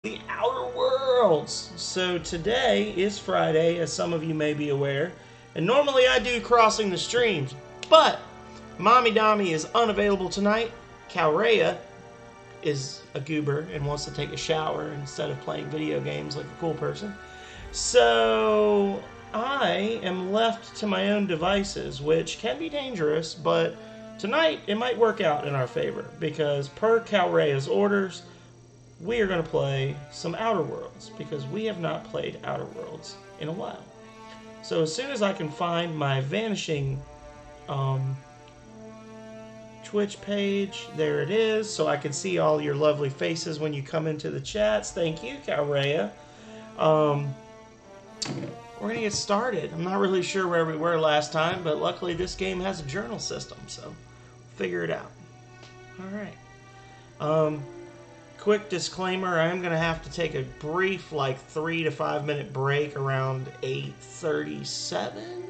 The Outer Worlds. So today is Friday, as some of you may be aware, and normally I do crossing the streams, but Mommy Dami is unavailable tonight. Calrea is a goober and wants to take a shower instead of playing video games like a cool person. So I am left to my own devices, which can be dangerous, but tonight it might work out in our favor because per Calrea's orders, we are going to play some Outer Worlds because we have not played Outer Worlds in a while. So as soon as I can find my vanishing Twitch page, there it is, so I can see all your lovely faces when you come into the chats. Thank you, Calrea. We're going to get started. I'm not really sure where we were last time, but luckily this game has a journal system, so figure it out. All right. Quick disclaimer, I am going to have to take a brief, 3 to 5 minute break around 8:37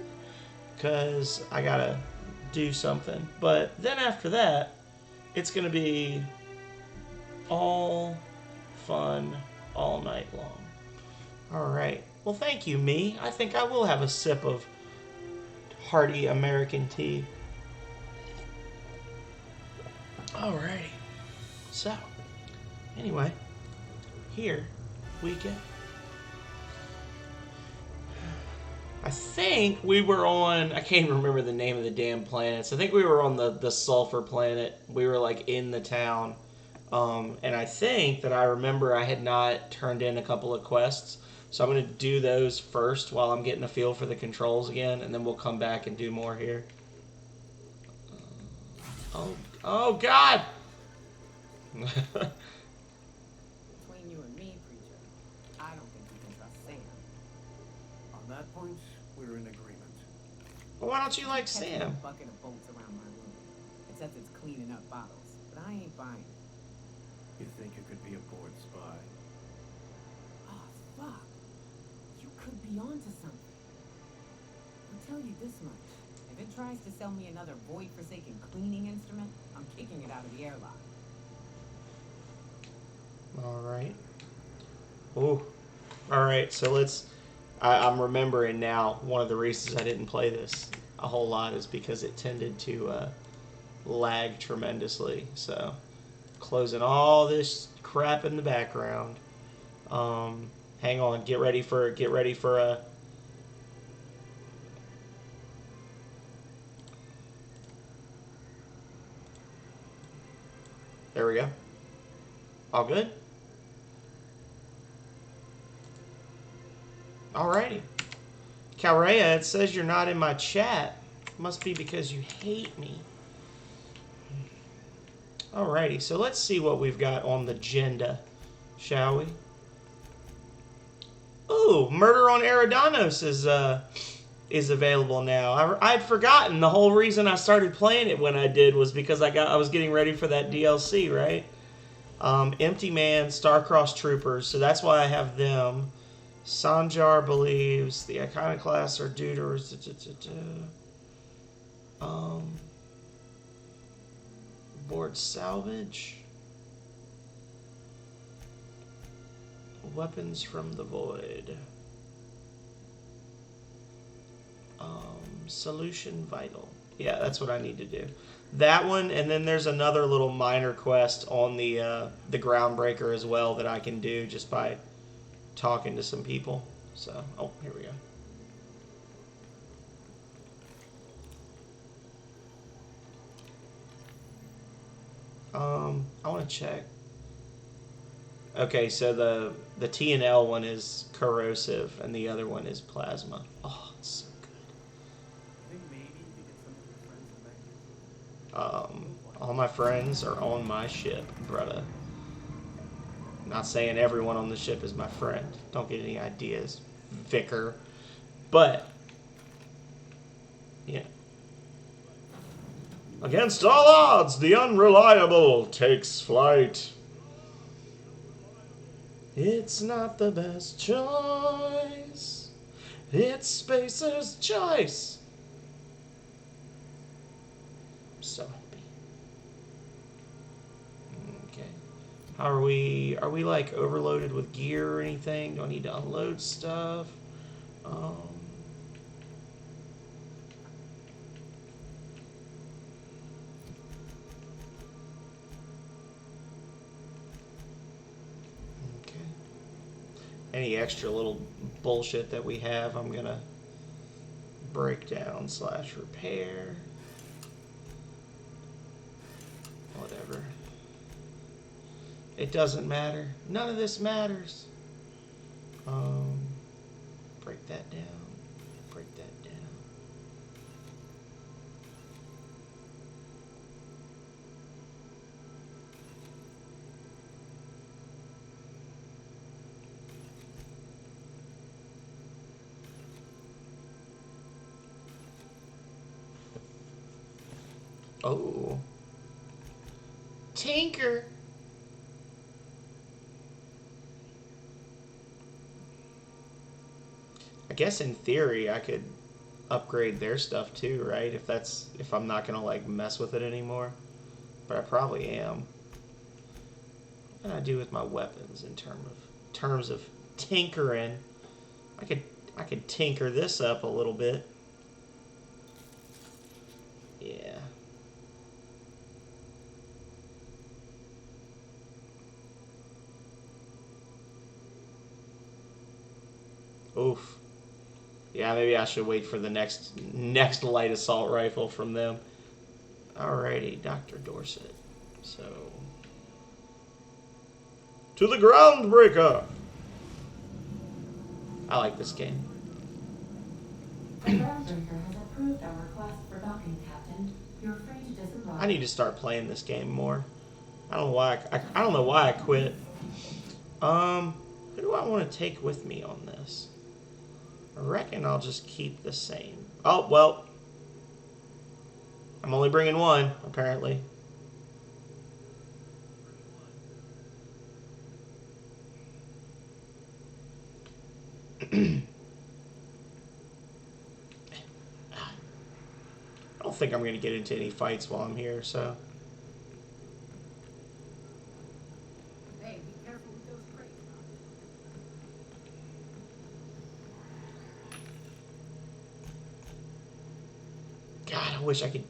because I got to do something. But then after that, it's going to be all fun all night long. All right. Well, thank you, me. I think I will have a sip of hearty American tea. Alrighty. So, anyway, here we go. I think we were on, I can't remember the name of the damn planets. I think we were on the sulfur planet. We were in the town. And I think that I remember I had not turned in a couple of quests. So I'm going to do those first while I'm getting a feel for the controls again. And then we'll come back and do more here. Oh God! Between you and me, preacher, I don't think we can trust Sam. On that point, we're in agreement. Well, why don't you like Sam? A bucket of bolts around my room. It says it's cleaning up bottles, but I ain't buying it. You think you could be a bored spy? Oh, fuck. You could be onto something. I'll tell you this much. If it tries to sell me another void-forsaken cleaning instrument, I'm kicking it out of the airlock. Alright. Ooh. Alright, so let's... I'm remembering now, one of the reasons I didn't play this a whole lot is because it tended to lag tremendously. So, closing all this crap in the background. Hang on, get ready for a... There we go. All good? Alrighty. Calrea, it says you're not in my chat. Must be because you hate me. Alrighty, so let's see what we've got on the agenda, shall we? Ooh, Murder on Eridanos is available now. I'd forgotten the whole reason I started playing it when I did was because I was getting ready for that DLC, right? Empty Man, Star-Crossed Troopers, so that's why I have them. Sanjar believes the Iconoclasts are Deuters. Board salvage. Weapons from the void. Solution vital. Yeah, that's what I need to do. That one, and then there's another little minor quest on the Groundbreaker as well that I can do just by talking to some people. So, oh, here we go. I want to check. Okay, so the T&L one is corrosive, and the other one is plasma. Oh, it's so good. I think maybe you could get some of your friends back. All my friends are on my ship, brother. Not saying everyone on the ship is my friend. Don't get any ideas, Vicar. But, yeah. Against all odds, the unreliable takes flight. It's not the best choice. It's Spacer's choice. I'm so happy. Okay. Are we like overloaded with gear or anything? Do I need to unload stuff? Okay. Any extra little bullshit that we have, I'm gonna break down / repair. Whatever. It doesn't matter. None of this matters. Break that down. Break that down. Oh. Tinker. I guess in theory I could upgrade their stuff too, right? If I'm not gonna like mess with it anymore. But I probably am. What can I do with my weapons in terms of tinkering? I could tinker this up a little bit. Yeah. Oof. Yeah, maybe I should wait for the next light assault rifle from them. Alrighty, Dr. Dorset. So, to the Groundbreaker! I like this game. The Groundbreaker has approved our request for docking, Captain. You're free to disembark. I need to start playing this game more. I don't know why I quit. Who do I want to take with me on this? I reckon I'll just keep the same. Oh, well. I'm only bringing one, apparently. I don't think I'm going to get into any fights while I'm here, so... Hey, be careful with those crates. God, I wish I could...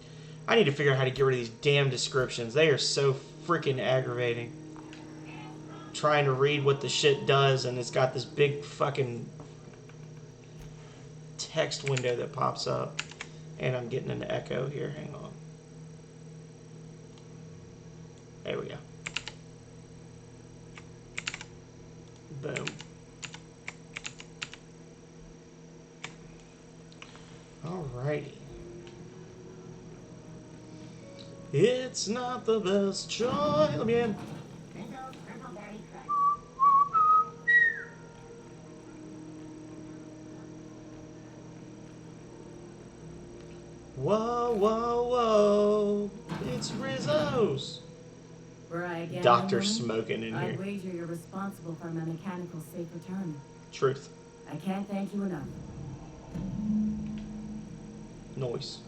I need to figure out how to get rid of these damn descriptions. They are so freaking aggravating. Trying to read what the shit does, and it's got this big fucking text window that pops up. And I'm getting an echo here. Hang on. There we go. Boom. Alrighty. It's not the best choice. Let me in. Whoa, whoa, whoa. It's Rizzo's. Were I again Doctor alone, smoking in I'd here. wager you're responsible for my mechanical safe return. Truth. I can't thank you enough. Noise.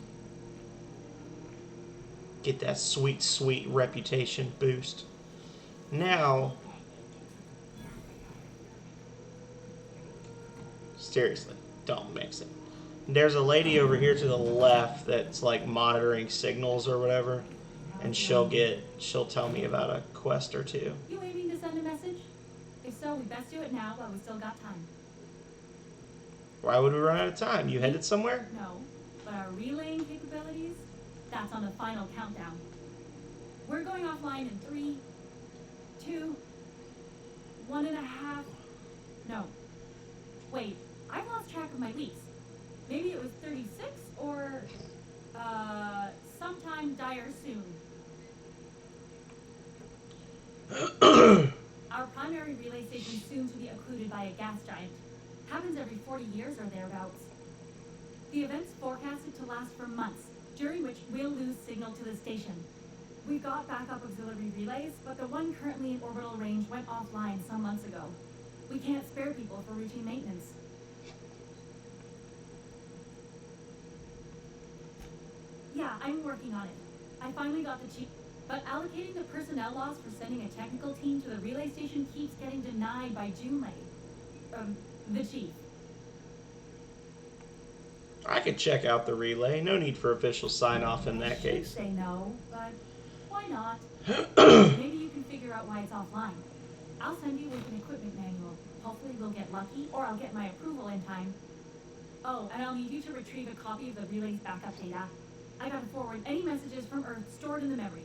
Get that sweet, sweet reputation boost. Now, seriously, don't mix it. There's a lady over here to the left that's like monitoring signals or whatever, and she'll tell me about a quest or two. You aiming to send a message? If so, we best do it now while we still got time. Why would we run out of time? You headed somewhere? No, but our relaying capabilities, that's on the final countdown. We're going offline in 3, 2, 1.5. No. Wait, I've lost track of my weeks. Maybe it was 36 or, sometime dire soon. Our primary relay station soon to be occluded by a gas giant. Happens every 40 years or thereabouts. The event's forecasted to last for months, during which we'll lose signal to the station. We've got backup auxiliary relays, but the one currently in orbital range went offline some months ago. We can't spare people for routine maintenance. Yeah, I'm working on it. I finally got the chief. but allocating the personnel loss for sending a technical team to the relay station keeps getting denied by Junlei. The chief. I could check out the relay. No need for official sign-off in that I should case. say no, but why not? Maybe you can figure out why it's offline. I'll send you with an equipment manual. Hopefully we'll get lucky, or I'll get my approval in time. Oh, and I'll need you to retrieve a copy of the relay's backup data. I gotta forward any messages from Earth stored in the memory.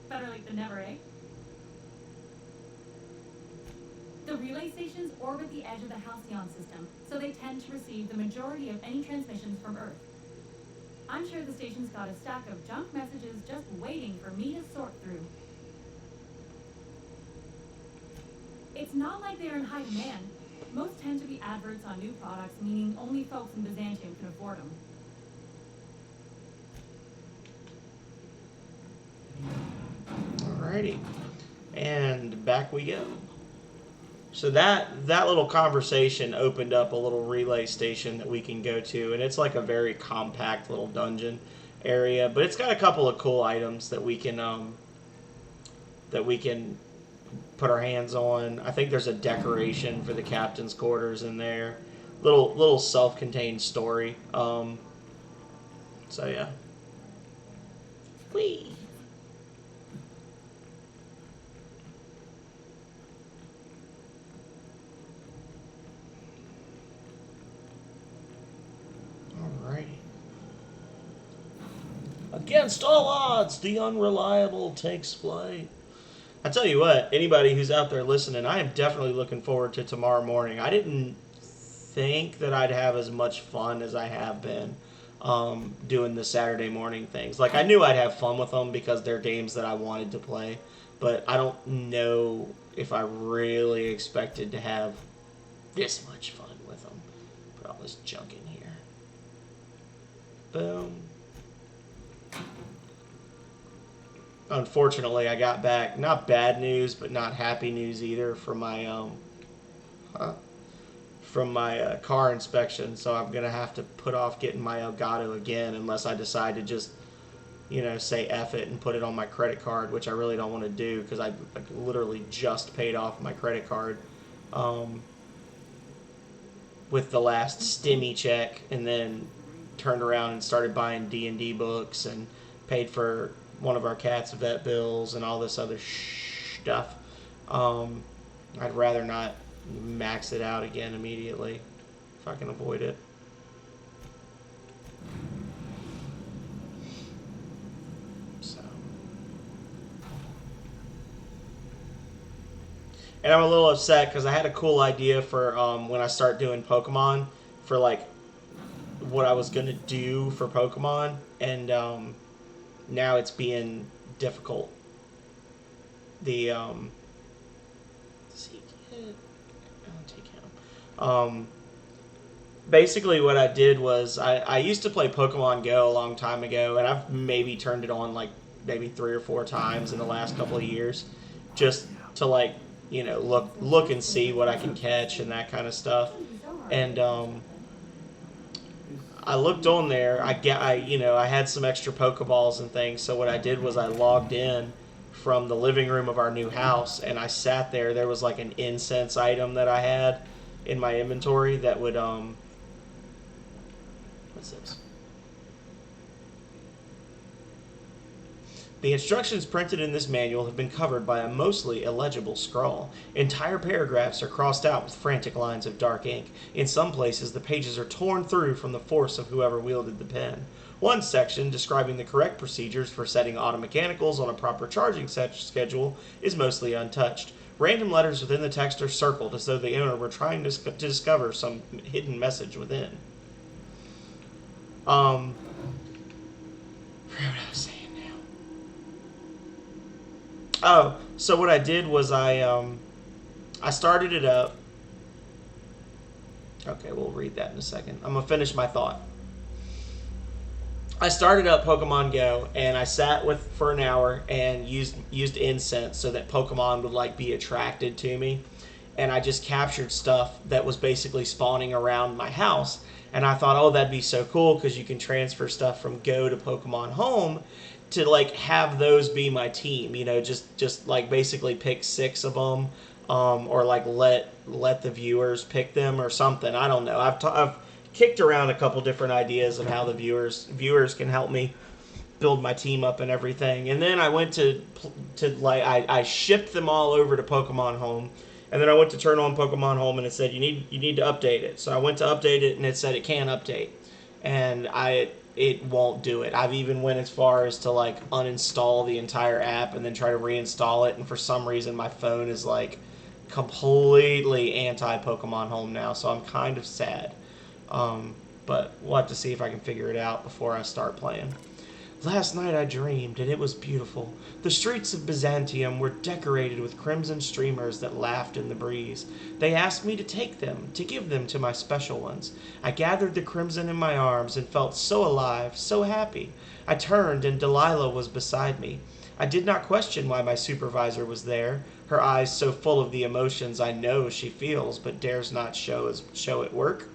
Better late than never, eh? The relay stations orbit the edge of the Halcyon system, so they tend to receive the majority of any transmissions from Earth. I'm sure the station's got a stack of junk messages just waiting for me to sort through. It's not like they're in high demand. Most tend to be adverts on new products, meaning only folks in Byzantium can afford them. Alrighty. And back we go. So that little conversation opened up a little relay station that we can go to, and it's like a very compact little dungeon area, but it's got a couple of cool items that we can put our hands on. I think there's a decoration for the captain's quarters in there. Little self-contained story. So yeah. Whee! Alrighty. Against all odds, the unreliable takes flight. I tell you what, anybody who's out there listening, I am definitely looking forward to tomorrow morning. I didn't think that I'd have as much fun as I have been doing the Saturday morning things. Like, I knew I'd have fun with them because they're games that I wanted to play, but I don't know if I really expected to have this much fun with them. Put all this junk in here. Boom. Unfortunately, I got back, not bad news, but not happy news either from my car inspection. So I'm going to have to put off getting my Elgato again unless I decide to just, say F it and put it on my credit card, which I really don't want to do because I literally just paid off my credit card with the last Stimmy check, and then turned around and started buying D&D books and paid for one of our cat's vet bills and all this other stuff. I'd rather not max it out again immediately if I can avoid it. So, and I'm a little upset because I had a cool idea for when I start doing Pokemon for like what I was gonna do for Pokemon, and now it's being difficult. The basically what I did was I used to play Pokemon Go a long time ago, and I've maybe turned it on like maybe 3 or 4 times in the last couple of years, just to like look and see what I can catch and that kind of stuff. And I looked on there. I had some extra Pokeballs and things. So what I did was I logged in from the living room of our new house, and I sat there. There was like an incense item that I had in my inventory that would what's this? The instructions printed in this manual have been covered by a mostly illegible scrawl. Entire paragraphs are crossed out with frantic lines of dark ink. In some places, the pages are torn through from the force of whoever wielded the pen. One section, describing the correct procedures for setting automechanicals on a proper charging schedule, is mostly untouched. Random letters within the text are circled as though the owner were trying to discover some hidden message within. I forgot what I was saying. Oh, so what I did was I started it up. Okay, we'll read that in a second. I'm going to finish my thought. I started up Pokemon Go, and I sat for an hour and used incense so that Pokemon would like be attracted to me. And I just captured stuff that was basically spawning around my house. And I thought, oh, that'd be so cool because you can transfer stuff from Go to Pokemon Home. to like have those be my team. You know, just like basically pick 6 of them, or like let the viewers pick them or something. I don't know. I've kicked around a couple different ideas of how the viewers can help me build my team up and everything. And then I went to like I shipped them all over to Pokemon Home. And then I went to turn on Pokemon Home, and it said you need to update it. So I went to update it, and it said it can't update, and it won't do it. I've even went as far as to like uninstall the entire app and then try to reinstall it. And for some reason, my phone is like completely anti Pokemon Home now, so I'm kind of sad. But we'll have to see if I can figure it out before I start playing. Last night I dreamed, and it was beautiful. The streets of Byzantium were decorated with crimson streamers that laughed in the breeze. They asked me to take them, to give them to my special ones. I gathered the crimson in my arms and felt so alive, so happy. I turned, and Delilah was beside me. I did not question why my supervisor was there, her eyes so full of the emotions I know she feels but dares not show at work.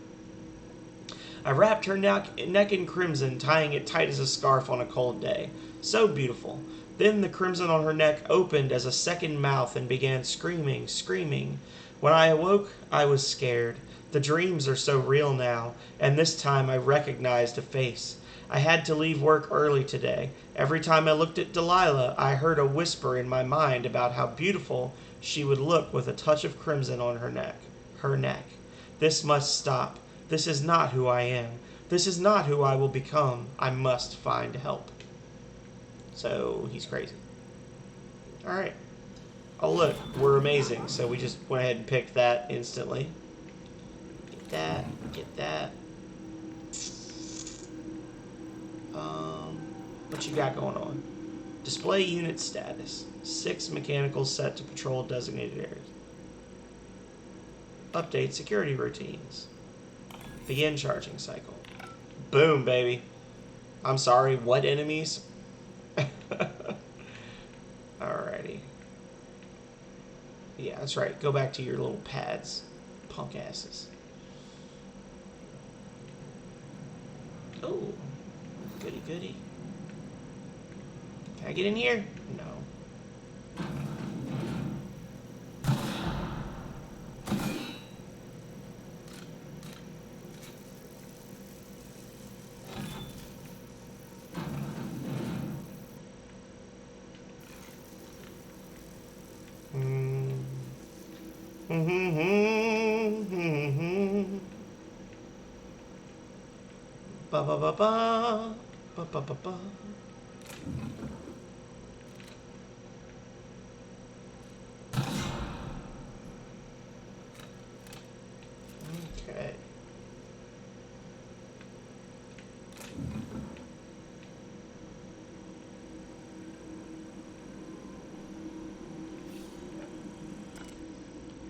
I wrapped her neck in crimson, tying it tight as a scarf on a cold day. So beautiful. Then the crimson on her neck opened as a second mouth and began screaming, screaming. When I awoke, I was scared. The dreams are so real now, and this time I recognized a face. I had to leave work early today. Every time I looked at Delilah, I heard a whisper in my mind about how beautiful she would look with a touch of crimson on her neck. Her neck. This must stop. This is not who I am. This is not who I will become. I must find help. So, he's crazy. Alright. Oh, look. We're amazing. So, we just went ahead and picked that instantly. Get that. Get that. What you got going on? Display unit status. 6 mechanicals set to patrol designated areas. Update security routines. Begin charging cycle. Boom, baby. I'm sorry, what enemies? Alrighty. Yeah, that's right. Go back to your little pads. Punk asses. Oh. Goody goody. Can I get in here? No. Ba ba ba ba ba ba ba ba. Okay.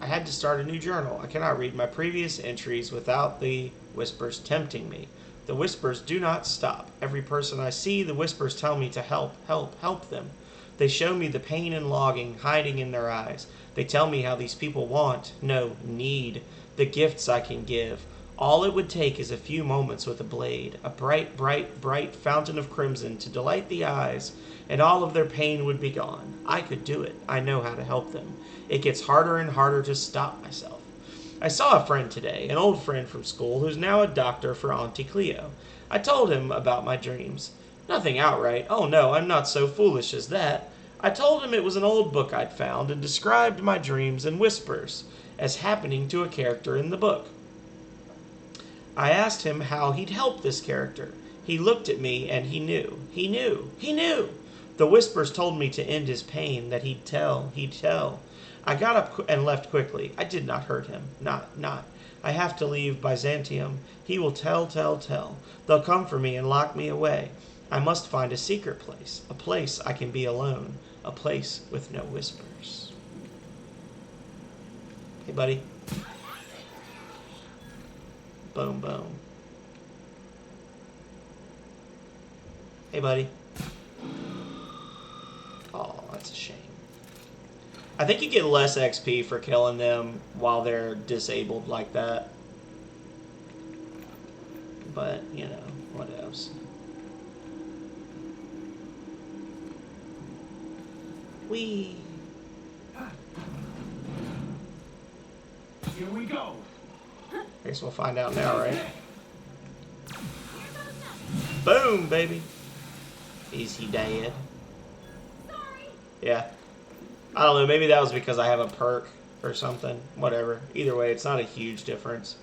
I had to start a new journal. I cannot read my previous entries without the whispers tempting me. The whispers do not stop. Every person I see, the whispers tell me to help, help, help them. They show me the pain and longing hiding in their eyes. They tell me how these people want, no, need, the gifts I can give. All it would take is a few moments with a blade, a bright, bright, bright fountain of crimson to delight the eyes, and all of their pain would be gone. I could do it. I know how to help them. It gets harder and harder to stop myself. I saw a friend today, an old friend from school who's now a doctor for Auntie Cleo. I told him about my dreams. Nothing outright. Oh no, I'm not so foolish as that. I told him it was an old book I'd found and described my dreams in whispers as happening to a character in the book. I asked him how he'd help this character. He looked at me and he knew. He knew. He knew. The whispers told me to end his pain, that he'd tell. He'd tell. I got up and left quickly. I did not hurt him. Not. I have to leave Byzantium. He will tell. They'll come for me and lock me away. I must find a secret place. A place I can be alone. A place with no whispers. Hey, buddy. Boom, boom. Hey, buddy. Oh, that's a shame. I think you get less XP for killing them while they're disabled like that. But, you know, what else? Whee! Here we go. I guess we'll find out now, right? Boom, baby. Is he dead? Sorry. Yeah. I don't know, maybe that was because I have a perk or something. Whatever. Either way, it's not a huge difference.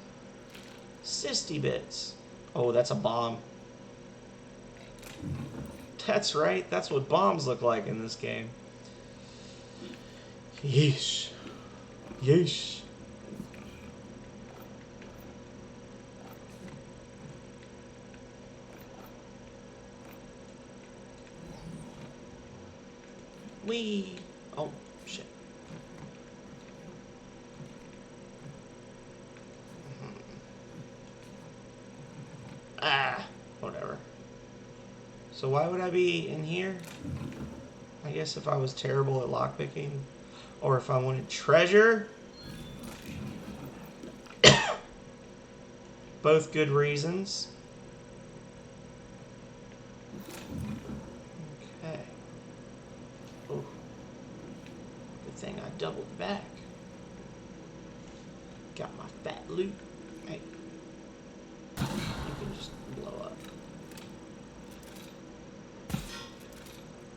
Sisty bits. Oh, that's a bomb. That's right. That's what bombs look like in this game. Yeesh. Yeesh. Wee. Oh, shit. Ah, whatever. So why would I be in here? I guess if I was terrible at lockpicking, or if I wanted treasure. Both good reasons. Okay. Oh. Good thing I doubled back. Got my fat loot. Hey. You can just blow up.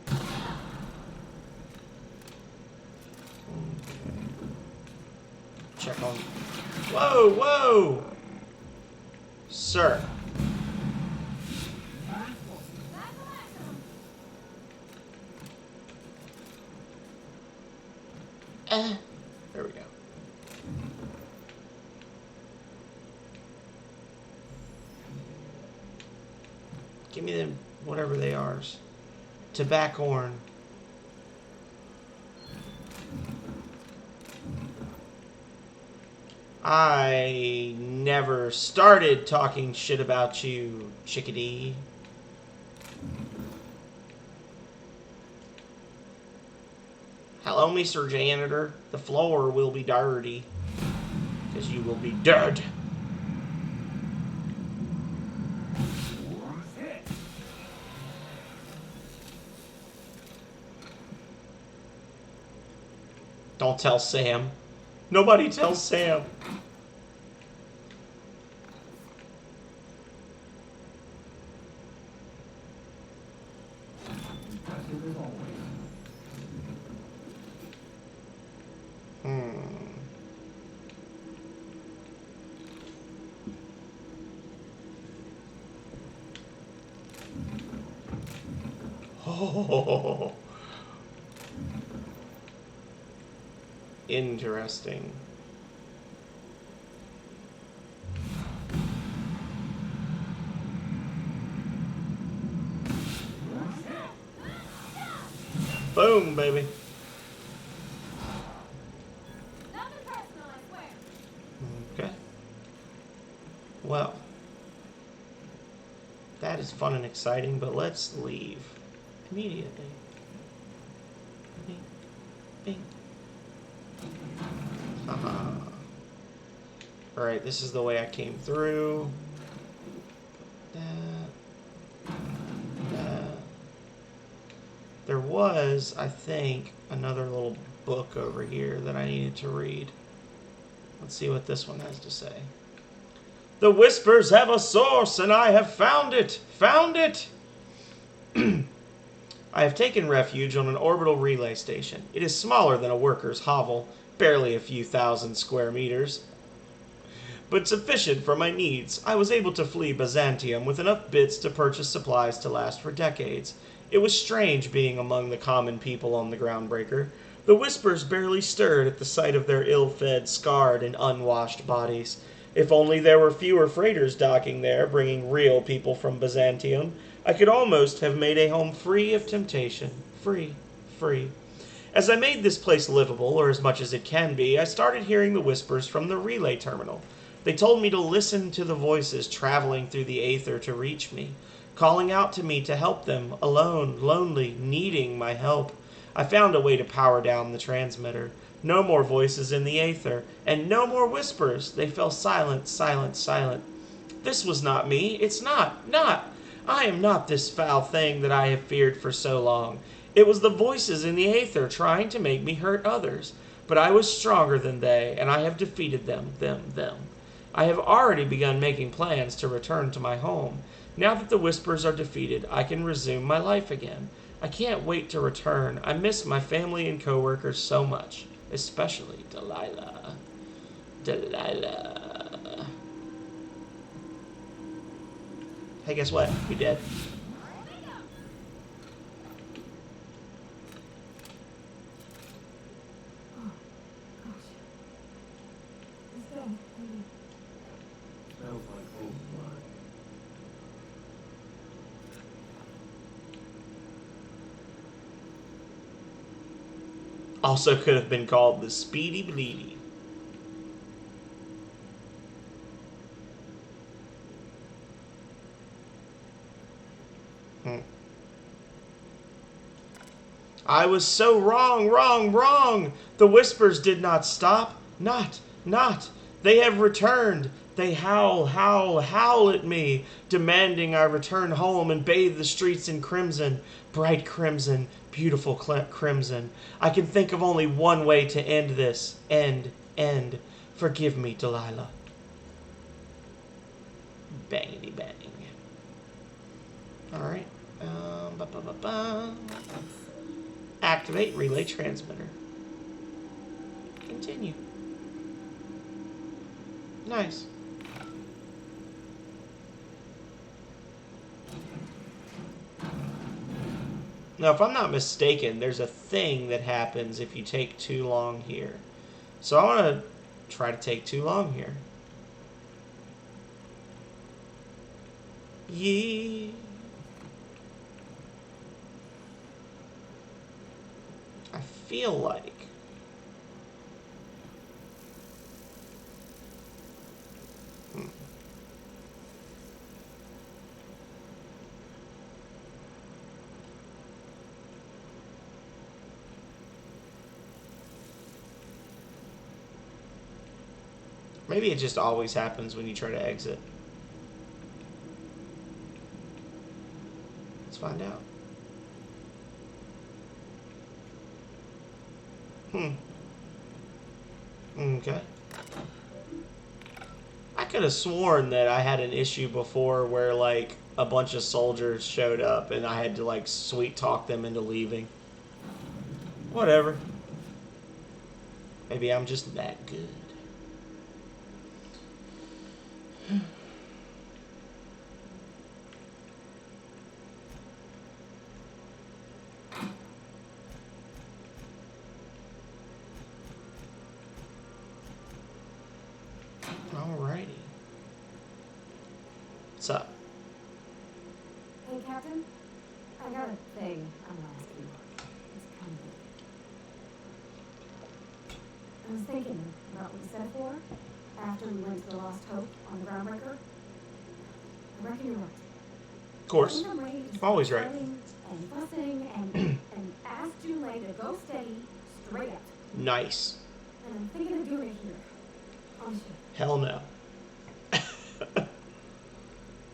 Okay. Check on. Whoa, whoa! Sir. There we go. Give me them, whatever they are. Tobaccorn. I never started talking shit about you, chickadee. Hello, Mr. Janitor. The floor will be dirty, because you will be dead. Don't tell Sam. Nobody tells Sam. Oh. Interesting. Boom, baby. Nothing personal, I swear. Okay. Well, that is fun and exciting, but let's leave immediately. Bing, bing. Alright, this is the way I came through. There was, I think, another little book over here that I needed to read. Let's see what this one has to say. The whispers have a source, and I have found it! Found it! I have taken refuge on an orbital relay station. It is smaller than a worker's hovel, barely a few thousand square meters, but sufficient for my needs. I was able to flee Byzantium with enough bits to purchase supplies to last for decades. It was strange being among the common people on the Groundbreaker. The whispers barely stirred at the sight of their ill-fed, scarred, and unwashed bodies. If only there were fewer freighters docking there, bringing real people from Byzantium, I could almost have made a home free of temptation. Free. As I made this place livable, or as much as it can be, I started hearing the whispers from the relay terminal. They told me to listen to the voices traveling through the aether to reach me, calling out to me to help them, alone, lonely, needing my help. I found a way to power down the transmitter. No more voices in the aether, and no more whispers. They fell silent. This was not me. It's not. I am not this foul thing that I have feared for so long. It was the voices in the aether trying to make me hurt others. But I was stronger than they, and I have defeated them. I have already begun making plans to return to my home. Now that the Whispers are defeated, I can resume my life again. I can't wait to return. I miss my family and coworkers so much. Especially Delilah. Delilah. Hey, guess what? You dead. Smells like old blood. Also could have been called the Speedy Bleedy. I was so wrong. The Whispers did not stop. Not. They have returned. They howl at me, demanding I return home and bathe the streets in crimson. Bright crimson, beautiful crimson. I can think of only one way to end this. End. Forgive me, Delilah. Bangity bang. Alright. Activate relay transmitter. Continue. Nice. Now, if I'm not mistaken, there's a thing that happens if you take too long here. So I want to try to take too long here. Yeah. I feel like maybe it just always happens when you try to exit. Let's find out. Okay. I could have sworn that I had an issue before where, like, a bunch of soldiers showed up and I had to, like, sweet talk them into leaving. Whatever. Maybe I'm just that good. Alrighty. What's up? Hey, Captain. I got a thing I'm gonna ask you. It's kind of... I was thinking about what you said for after we went to the Lost Hope on the Groundbreaker. I reckon you're right. Of course. I think I'm ready to Always start right. yelling and fussing and ask Junlei to go steady, straight up. Nice. And I'm thinking of doing it here. On ship. Hell no.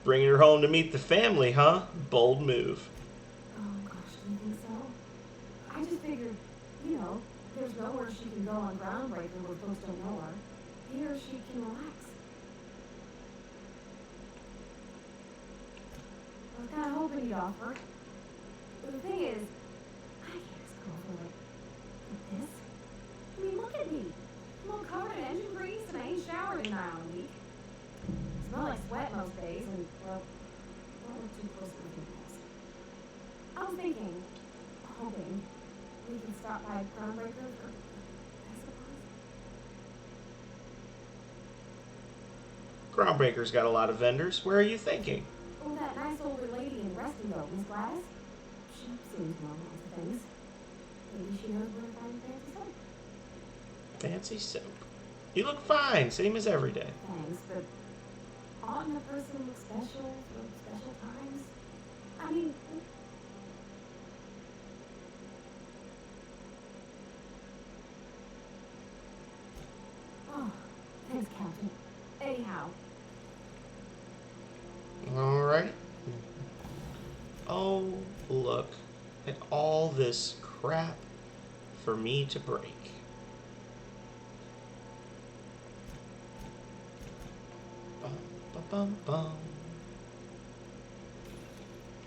Bringing her home to meet the family, huh? Bold move. Oh gosh, do you think so? I just figured, you know, there's nowhere she can go on Groundbreaker where folks don't know her. Here she can relax. I was kind of hoping you'd offer. But the thing is, I can't just go for like this. I mean, look at me. I'm all covered in engine grease and I ain't showered in an hour a week. I smell like sweat most days and, well, don't look too close to my pimples. I was thinking, hoping, we can stop by Groundbreaker for, I suppose. Groundbreaker's got a lot of vendors. Where are you thinking? Oh, that nice older lady in resting boat, Miss Gladys. She seems to know lots of things. Maybe she knows where to find fancy soap. Fancy soap. You look fine, same as every day. Thanks, but oughtn't a person look special for special times? I mean, oh, thanks, Captain. Anyhow, Alright. Oh, look at all this. this crap for me to break. Bum, bum, bum, bum.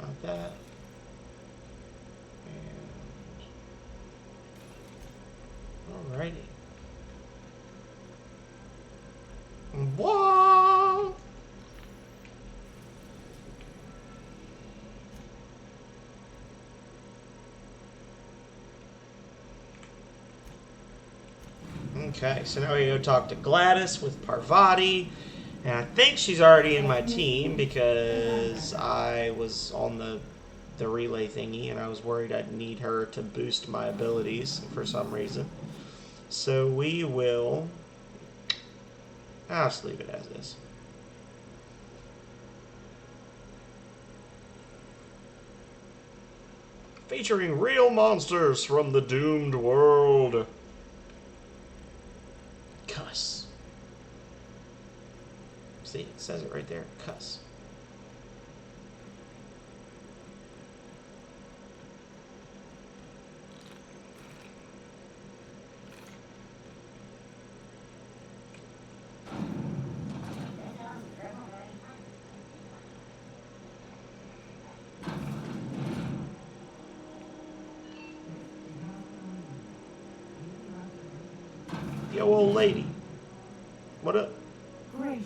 Not that. And alrighty. What? Okay, so now we go talk to Gladys with Parvati. And I think she's already in my team because I was on the relay thingy and I was worried I'd need her to boost my abilities for some reason. So we will... I'll just leave it as is. Featuring real monsters from the doomed world. Cuss. See, it says it right there. Cuss. Yo, old lady. What up? Gracious.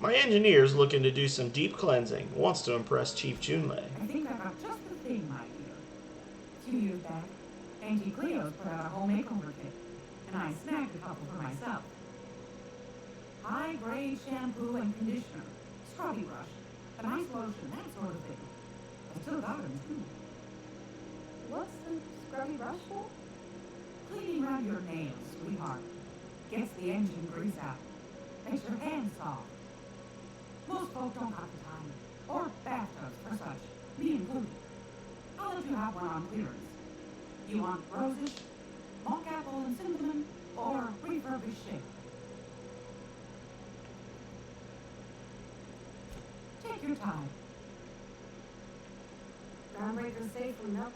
My engineer's looking to do some deep cleansing. Wants to impress Chief Junlei. I think I got just the thing, my dear. 2 years back, Auntie Cleo's put out a home makeover kit, and I snagged a couple for myself. High-grade shampoo and conditioner, scrubby brush, a nice lotion, that sort of thing. I still got them, too. What's the scrubby brush for? Cleaning around your nails, sweetheart. Gets the engine grease out. Makes your hands soft. Most folk don't have the time, or bathtubs for such, me included. I'll let you have one on clearance. You want roses, mock apple and cinnamon, or refurbished shake? Take your time. Groundbreaker safe from milk.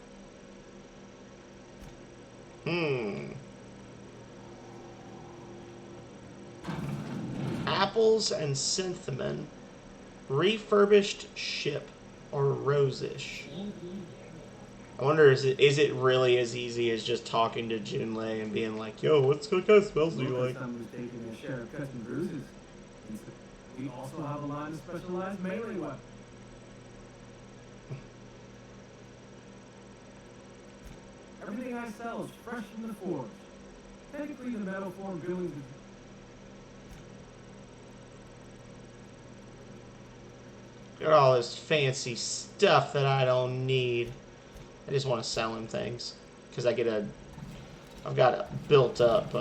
Apples and cinnamon, refurbished ship, or rosish. I wonder, is it really as easy as just talking to Junlei and being like, yo, what kind of smells do you like? I'm mistaken as Sheriff Custom Bruises. We also have a line of specialized melee weapons. Everything I sell is fresh from the forge. Technically, the metal form billings is... Got all this fancy stuff that I don't need. I just want to sell him things because I've got a built up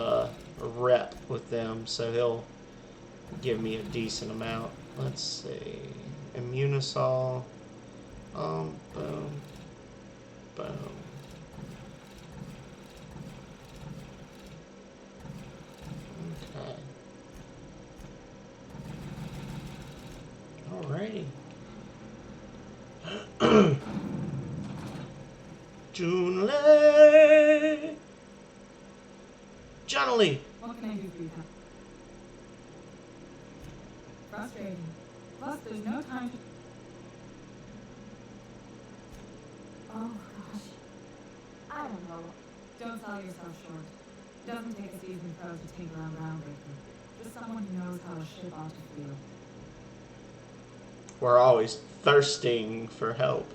rep with them, so he'll give me a decent amount. Let's see, Immunosol, boom, boom. Okay. Alrighty. Junlei! Johnny! What can I do for you, Pep? Frustrating. Plus, there's no time to... Oh gosh. I don't know. Don't sell yourself short. It doesn't take a seasoned pro to tinker on Groundbreaker. Just someone who knows how a ship ought to feel. We're always thirsting for help.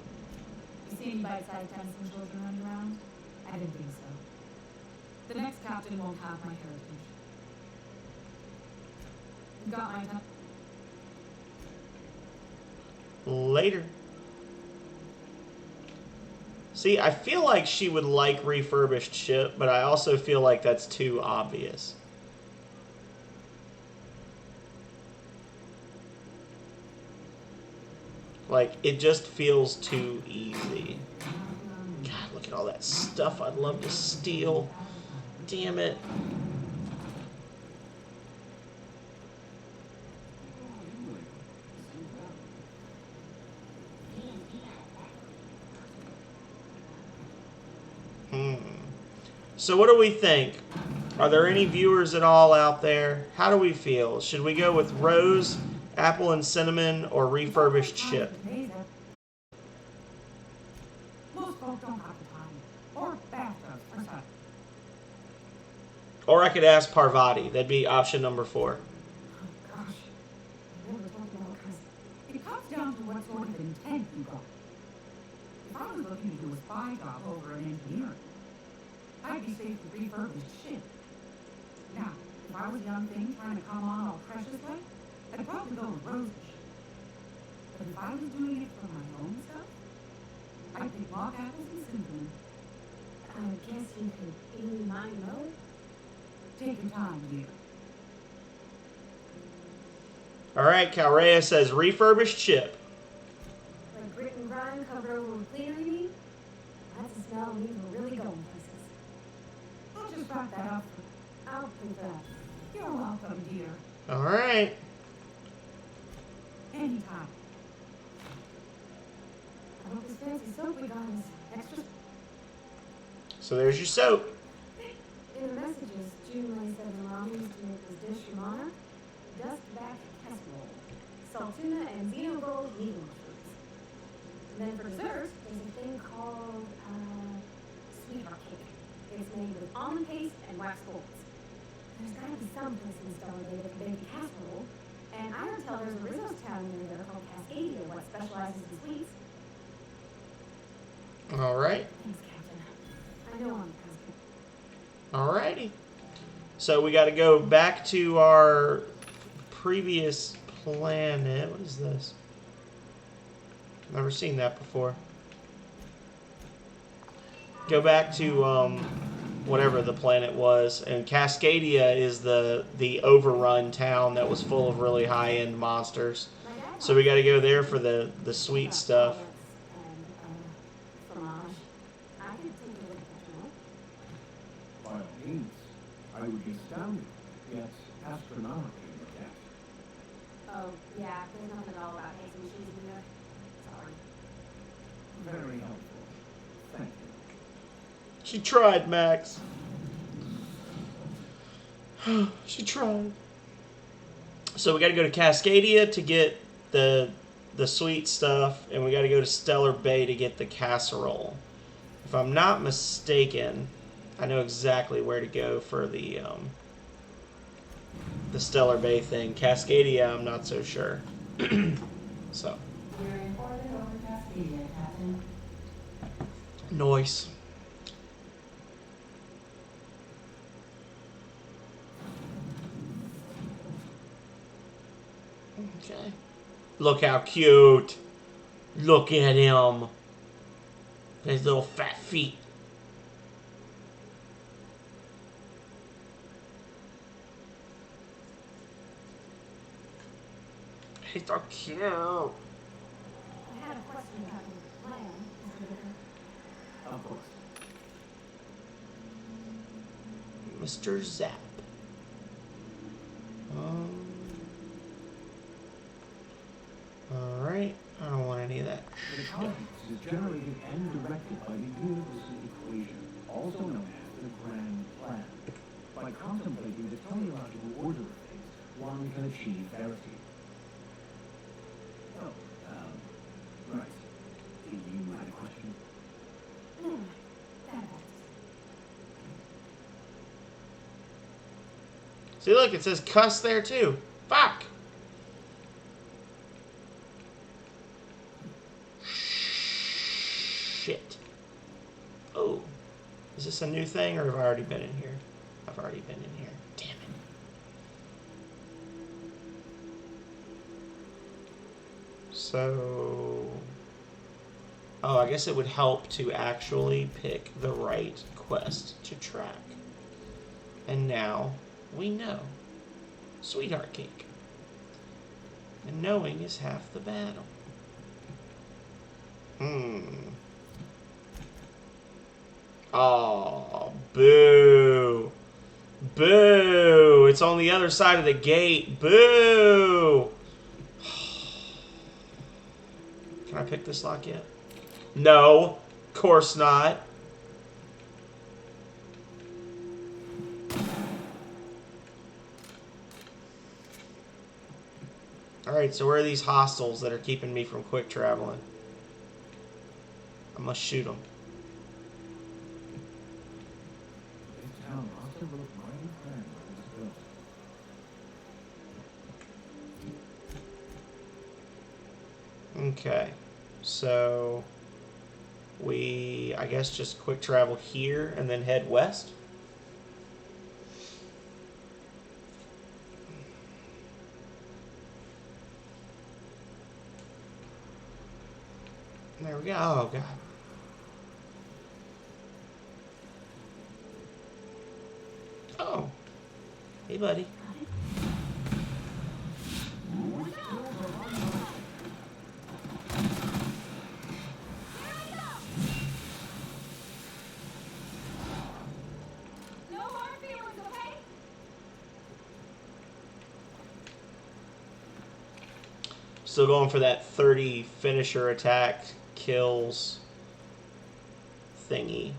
You see any bite-sized Tennyson children running around? I didn't think so. The next captain won't have my heritage. You got my attention. Later. See, I feel like she would like refurbished ship, but I also feel like that's too obvious. Like, it just feels too easy. God, look at all that stuff I'd love to steal. Damn it. So what do we think? Are there any viewers at all out there? How do we feel? Should we go with rose, apple and cinnamon, or refurbished chip? Most folk don't have the time. Or bathtubs for such. Or I could ask Parvati. That'd be option number 4. Oh, gosh. I never thought about it, 'cause it comes down to what sort of intent you got. If I was looking to do a spy job over an engineering, I'd be safe with refurbished shit. Now, if I was a young thing trying to come on all precious like, I'd probably go with rosish. But if I was doing it for my own stuff, I'd pick rock apples and cinnamon. I guess you could give me mine low. Take your time, dear. All right, Calrea says refurbished chip. Like grit and grime covered over with cleaner, you mean? That's a smell we can really go places. I'll just wrap that up. I'll prove that. You're welcome, dear. All right. Anytime. I hope this fancy soap we got is extra. So there's your soap. In the messages, Junlei said her mom used to make this dish from honor. Dust-back casserole, salt tuna, and xenogold needle mushrooms. And then for dessert, there's a thing called sweetheart cake. It's made with almond paste and wax golds. There's gotta be some place in Stellar Bay that can bake a casserole. And I heard tell there's a Rizzo's town near there called Cascadia what specializes in sweets. All right. Thanks, Captain. I know I'm asking. All righty. So we got to go back to our previous planet. What is this? Never seen that before. Go back to whatever the planet was, and Cascadia is the overrun town that was full of really high-end monsters. So we got to go there for the sweet stuff. And fromage. I could take a look at that, By all means, I would be astounded, yet astronomically looked at. Oh, yeah, there's nothing at all about eggs and cheese in there. Sorry. Very helpful. Thank you. She tried, Max. She tried. So we got to go to Cascadia to get the sweet stuff, and we got to go to Stellar Bay to get the casserole. If I'm not mistaken, I know exactly where to go for the Stellar Bay thing. Cascadia, I'm not so sure. So. You're reported over Cascadia, Captain. Nice. Okay. Look how cute. Look at him. His little fat feet. He's so cute. I had a question about your plan, Mr. Vicar. Of course. Mr. Zap. Alright. I don't want any of that. The cosmos is generated and directed by the universal equation, also known as the Grand Plan. By contemplating the teleological order of things, one can achieve verity. Oh, right. You had a question? Never mind. That helps. See, look, it says cuss there too. Fuck! Shit. Oh. Is this a new thing, or have I already been in here? I've already been in here. Damn it. So... Oh, I guess it would help to actually pick the right quest to track. And now we know. Sweetheart cake. And knowing is half the battle. Oh, boo. Boo. It's on the other side of the gate. Boo. Can I pick this lock yet? No. Of course not. Alright, so where are these hostiles that are keeping me from quick traveling? I must shoot them. This town must have looked mighty grand when it was built. Okay, so we, I guess, just quick travel here and then head west. There we go. Oh, God. Oh. Hey, buddy. No hard feelings, okay? Still going for that 30 finisher attack kills thingy.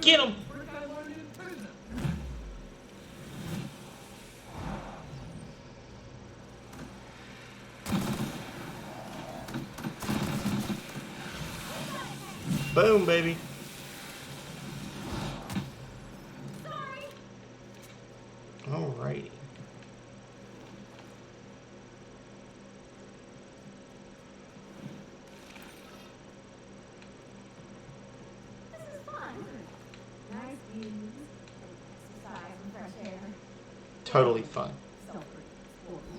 Get him! Boom, baby. Sorry. Alrighty. This is fun. Nice views, exercise and fresh air. Totally fun. So pretty. Sporty.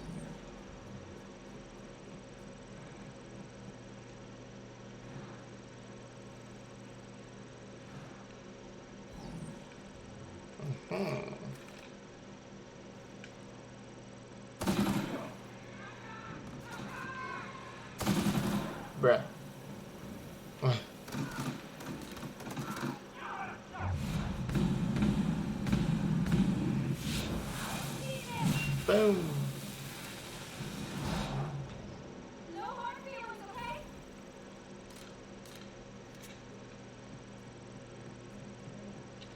Bruh. Boom. No hard feelings, okay?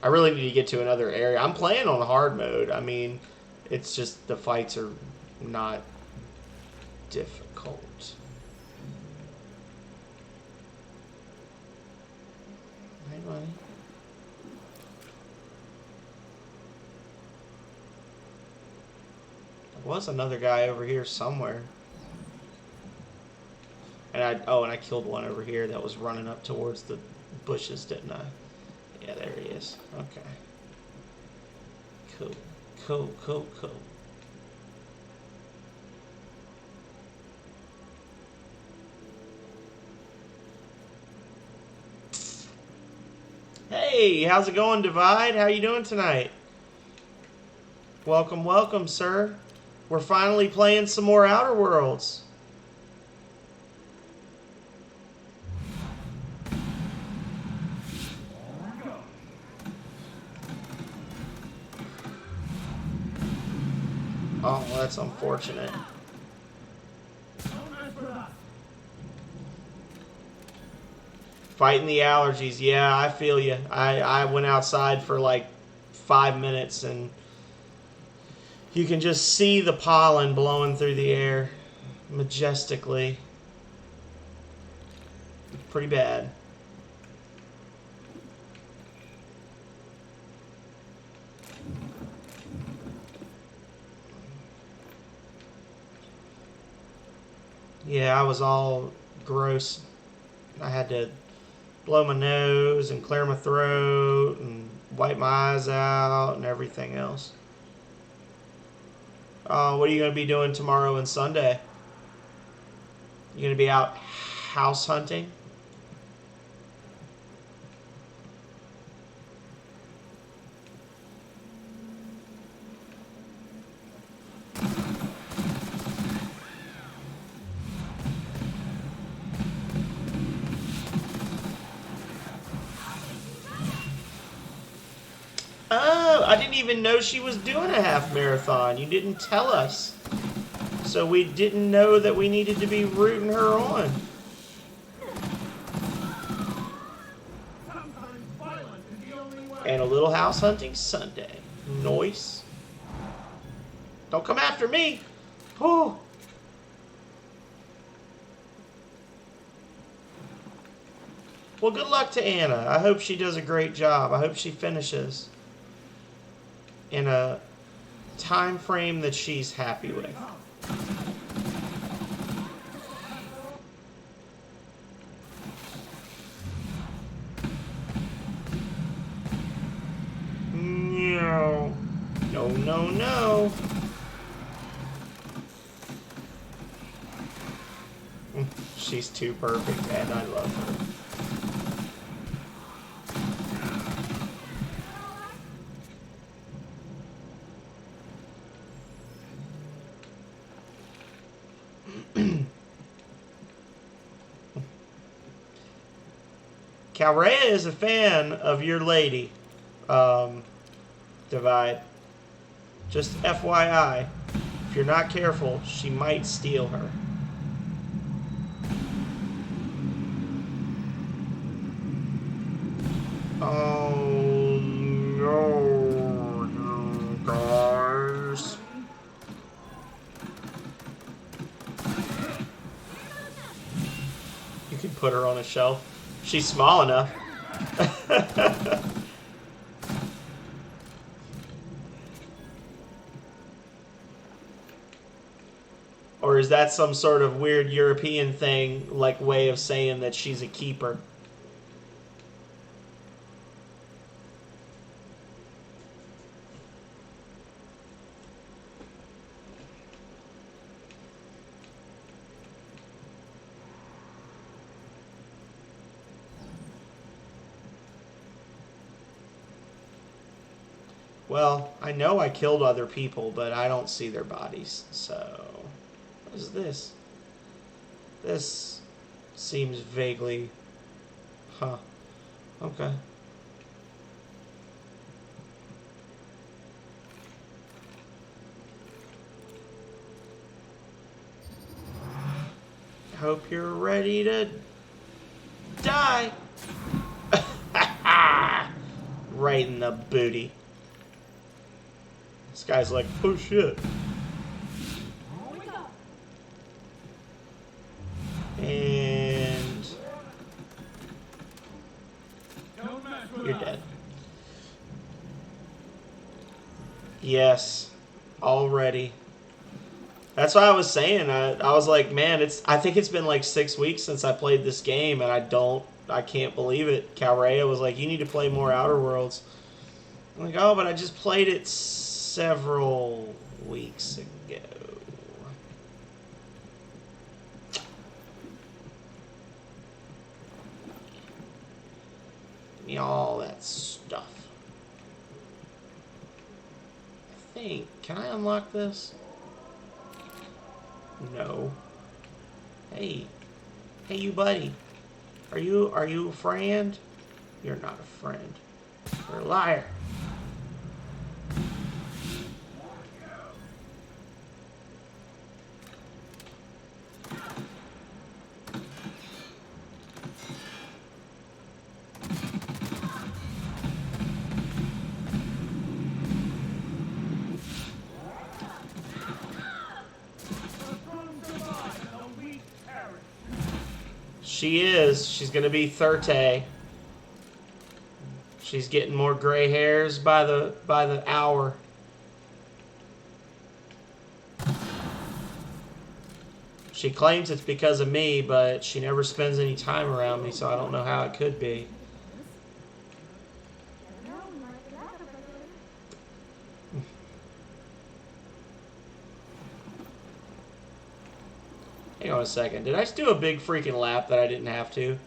I really need to get to another area. I'm playing on hard mode. I mean, it's just the fights are not difficult. Hey, buddy. There was another guy over here somewhere. And I killed one over here that was running up towards the bushes, didn't I? Yeah, there he is. Okay. Cool. Cool, cool, cool. Hey, how's it going, Divide? How you doing tonight? Welcome, welcome, sir. We're finally playing some more Outer Worlds. Oh, well, that's unfortunate. Fighting the allergies. Yeah, I feel you. I went outside for like 5 minutes and you can just see the pollen blowing through the air majestically. Pretty bad. Yeah, I was all gross. I had to blow my nose and clear my throat and wipe my eyes out and everything else. What are you going to be doing tomorrow and Sunday? You going to be out house hunting? Oh, I didn't even know she was doing a half marathon. You didn't tell us. So we didn't know that we needed to be rooting her on. And a Little House Hunting Sunday. Nice. Don't come after me. Oh. Well, good luck to Anna. I hope she does a great job. I hope she finishes in a time frame that she's happy with. No. No, no, no. She's too perfect, and I love her. Calrea is a fan of your lady, Divide. Just FYI, if you're not careful, she might steal her. Oh no, you guys. You can put her on a shelf. She's small enough. Or is that some sort of weird European thing, like way of saying that she's a keeper? Well, I know I killed other people, but I don't see their bodies, so... What is this? This seems vaguely... Huh. Okay. Hope you're ready to... die! Right in the booty. This guy's like, oh shit. And you're dead. Yes, already. That's what I was saying. I was like, man, I think it's been like 6 weeks since I played this game, and I can't believe it. Calrea was like, you need to play more Outer Worlds. I'm like, oh, but I just played it several weeks ago. Give me all that stuff. I think, can I unlock this? No. Hey. Hey, you buddy. Are you a friend? You're not a friend. You're a liar. She is. She's going to be 30. She's getting more gray hairs by the hour. She claims it's because of me, but she never spends any time around me, so I don't know how it could be. Hang on a second. Did I just do a big freaking lap that I didn't have to?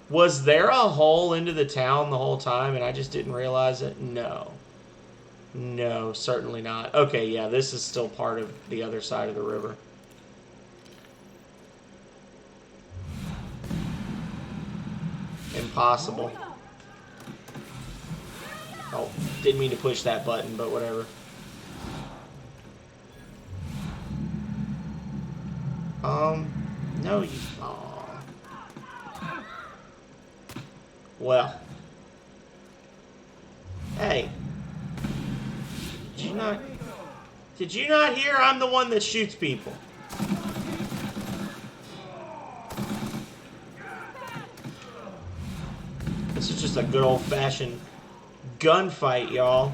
Was there a hole into the town the whole time and I just didn't realize it? No. No, certainly not. Okay, yeah, this is still part of the other side of the river. Impossible. Oh, didn't mean to push that button, but whatever. No, you... Aw. Well. Hey. Did you not hear I'm the one that shoots people? This is just a good old-fashioned gunfight, y'all.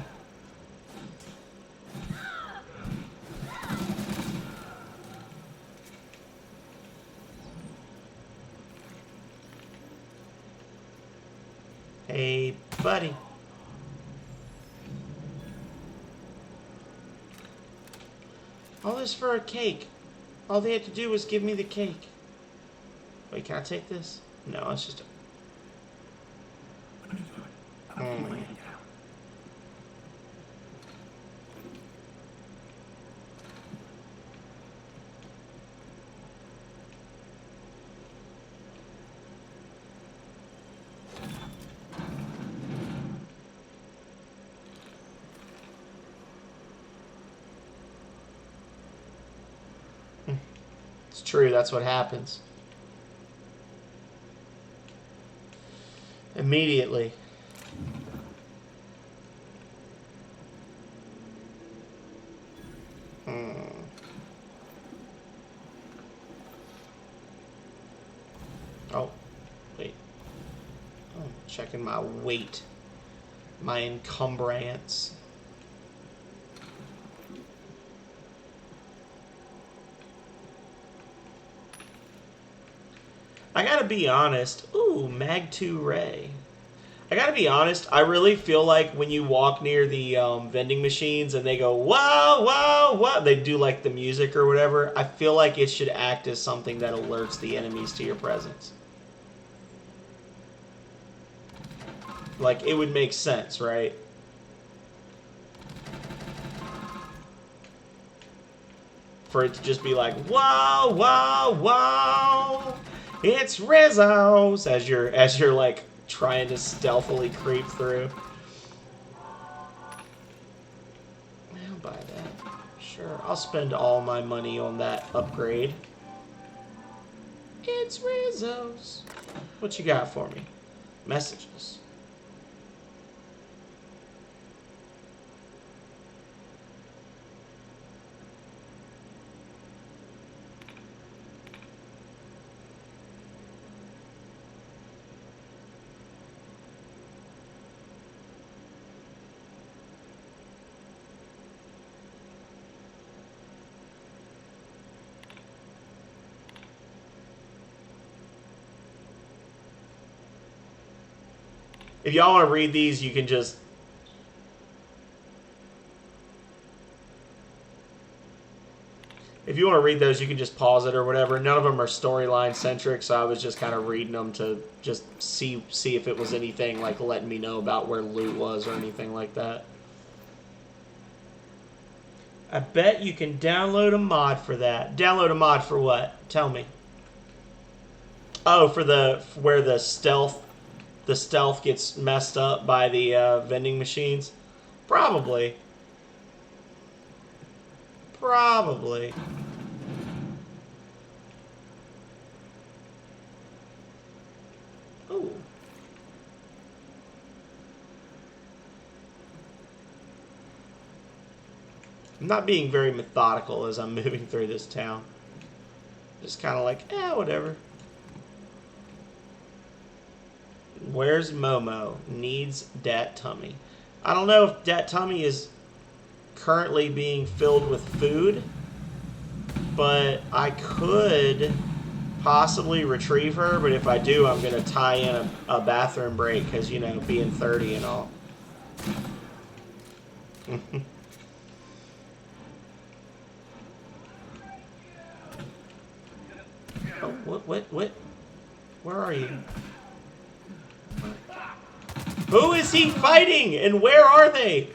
Hey, buddy. All this for a cake. All they had to do was give me the cake. Wait, can I take this? No, it's just a... Oh my God. It's true, that's what happens. Immediately. Oh, wait. Oh, checking my weight. My encumbrance. I gotta be honest. Ooh, Mag 2 Ray. I gotta be honest, I really feel like when you walk near the vending machines and they go, wow, wow, wow, they do like the music or whatever, I feel like it should act as something that alerts the enemies to your presence. Like, it would make sense, right? For it to just be like, wow, wow, wow, it's Rizzo's, as you're like trying to stealthily creep through. I'll buy that. Sure, I'll spend all my money on that upgrade. It's Rizzo's. What you got for me? Messages. If y'all want to read these, you can just... If you want to read those, you can just pause it or whatever. None of them are storyline centric, so I was just kind of reading them to just see if it was anything like letting me know about where loot was or anything like that. I bet you can download a mod for that. Download a mod for what? Tell me. Oh, for where the stealth gets messed up by the vending machines? Probably. Probably. Ooh. I'm not being very methodical as I'm moving through this town. Just kind of like, whatever. Where's Momo? Needs Dat Tummy. I don't know if Dat Tummy is currently being filled with food, but I could possibly retrieve her, but if I do, I'm going to tie in a bathroom break, because, you know, being 30 and all. Oh, what? Where are you? Who is he fighting, and where are they?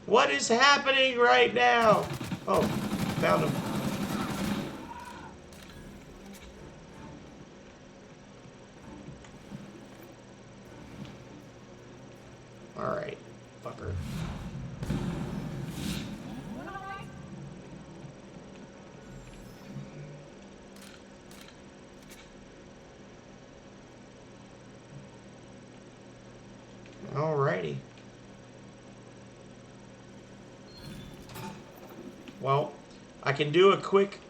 What is happening right now? Oh, found him. Alright, fucker. Alrighty. Well, I can do a quick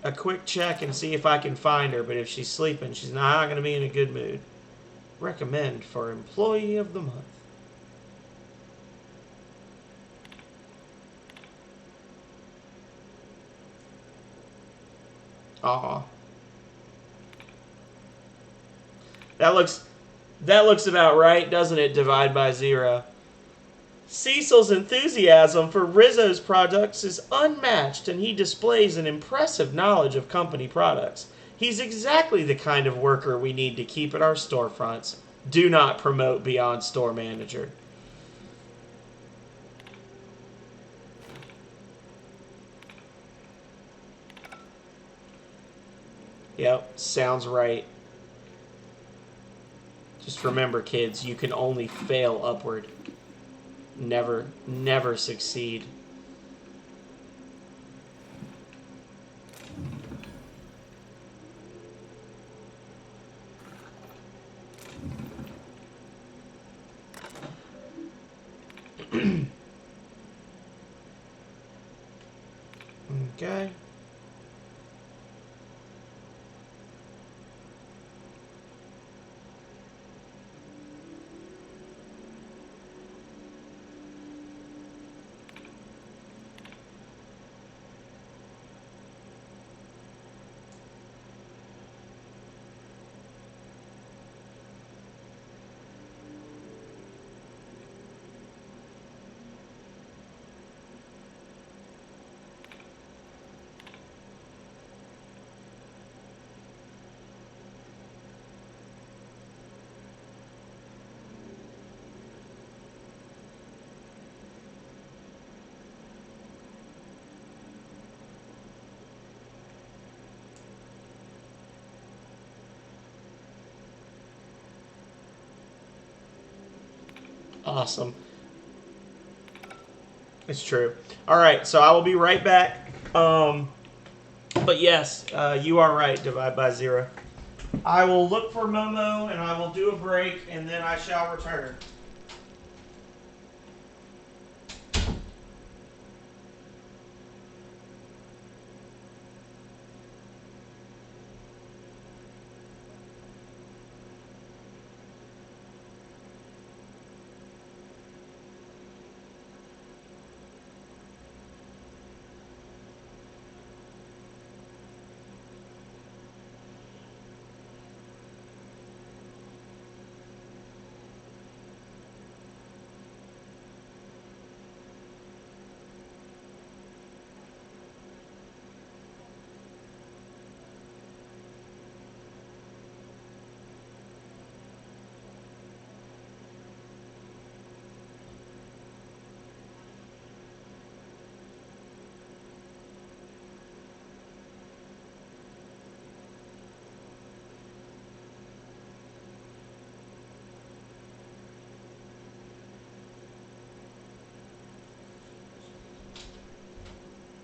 check and see if I can find her, but if she's sleeping, she's not going to be in a good mood. Recommend for Employee of the Month. Aw. That looks about right, doesn't it? Divide by 0. Cecil's enthusiasm for Rizzo's products is unmatched, and he displays an impressive knowledge of company products. He's exactly the kind of worker we need to keep at our storefronts. Do not promote beyond store manager. Yep, sounds right. Just remember, kids, you can only fail upward. Never succeed. Okay. Awesome. It's true. All right, so I will be right back. But yes, you are right. Divide by 0. I will look for Momo, and I will do a break, and then I shall return.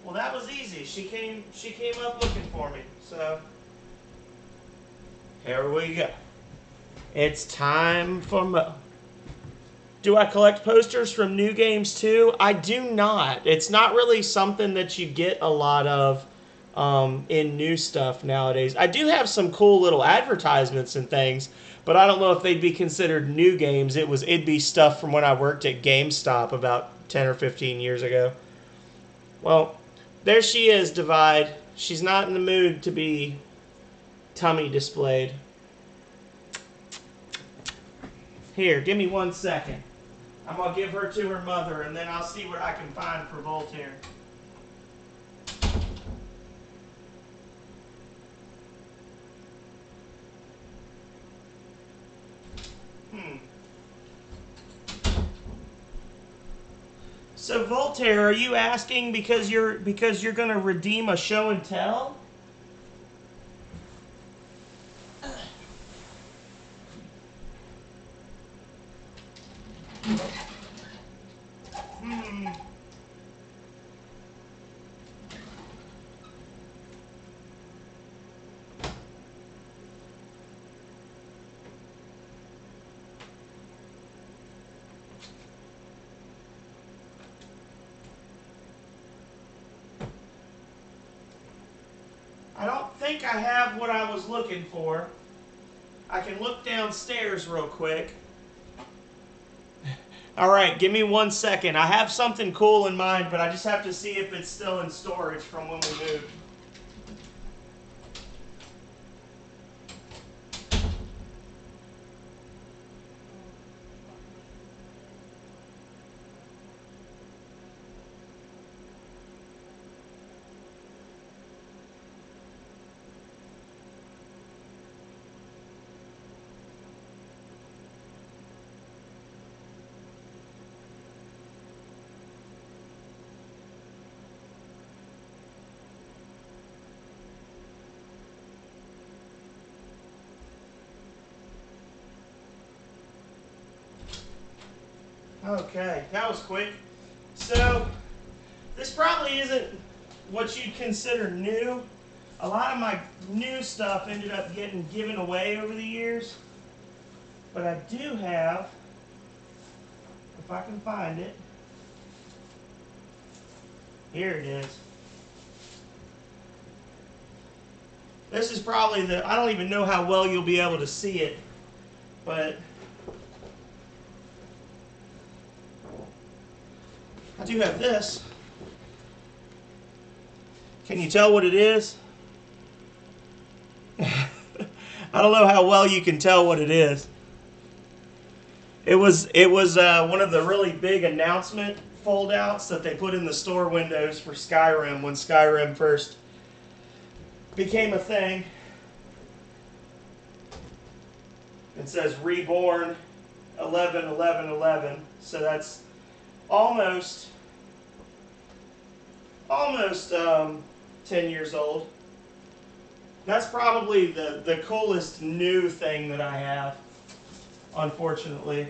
Well, that was easy. She came up looking for me. So here we go. It's time for Mo. Do I collect posters from new games too? I do not. It's not really something that you get a lot of in new stuff nowadays. I do have some cool little advertisements and things, but I don't know if they'd be considered new games. It'd be stuff from when I worked at GameStop about 10 or 15 years ago. Well, there she is, Divide. She's not in the mood to be tummy displayed. Here, give me 1 second. I'm going to give her to her mother, and then I'll see what I can find for Voltaire. So Voltaire, are you asking because you're going to redeem a show and tell? think I have what I was looking for. I can look downstairs real quick. All right, give me 1 second. I have something cool in mind, but I just have to see if it's still in storage from when we moved. Okay, that was quick. So, this probably isn't what you'd consider new. A lot of my new stuff ended up getting given away over the years. But I do have, if I can find it, here it is. This is probably I don't even know how well you'll be able to see it, but I do have this. Can you tell what it is? I don't know how well you can tell what it is. It was one of the really big announcement foldouts that they put in the store windows for Skyrim when Skyrim first became a thing. It says Reborn 11/11/11, so that's almost 10 years old. That's probably the coolest new thing that I have, unfortunately.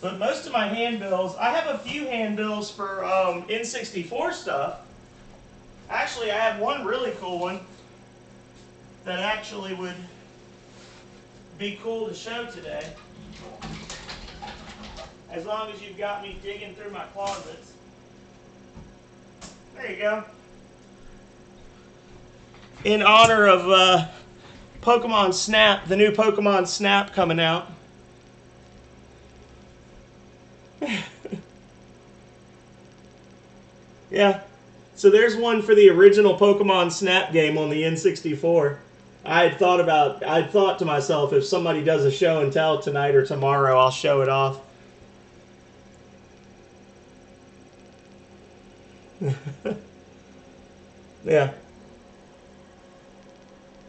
But most of my handbills, I have a few handbills for N64 stuff. Actually, I have one really cool one that actually would be cool to show today. As long as you've got me digging through my closets. There you go. In honor of Pokemon Snap, the new Pokemon Snap coming out. Yeah. So there's one for the original Pokemon Snap game on the N64. I had thought to myself, if somebody does a show and tell tonight or tomorrow, I'll show it off. Yeah.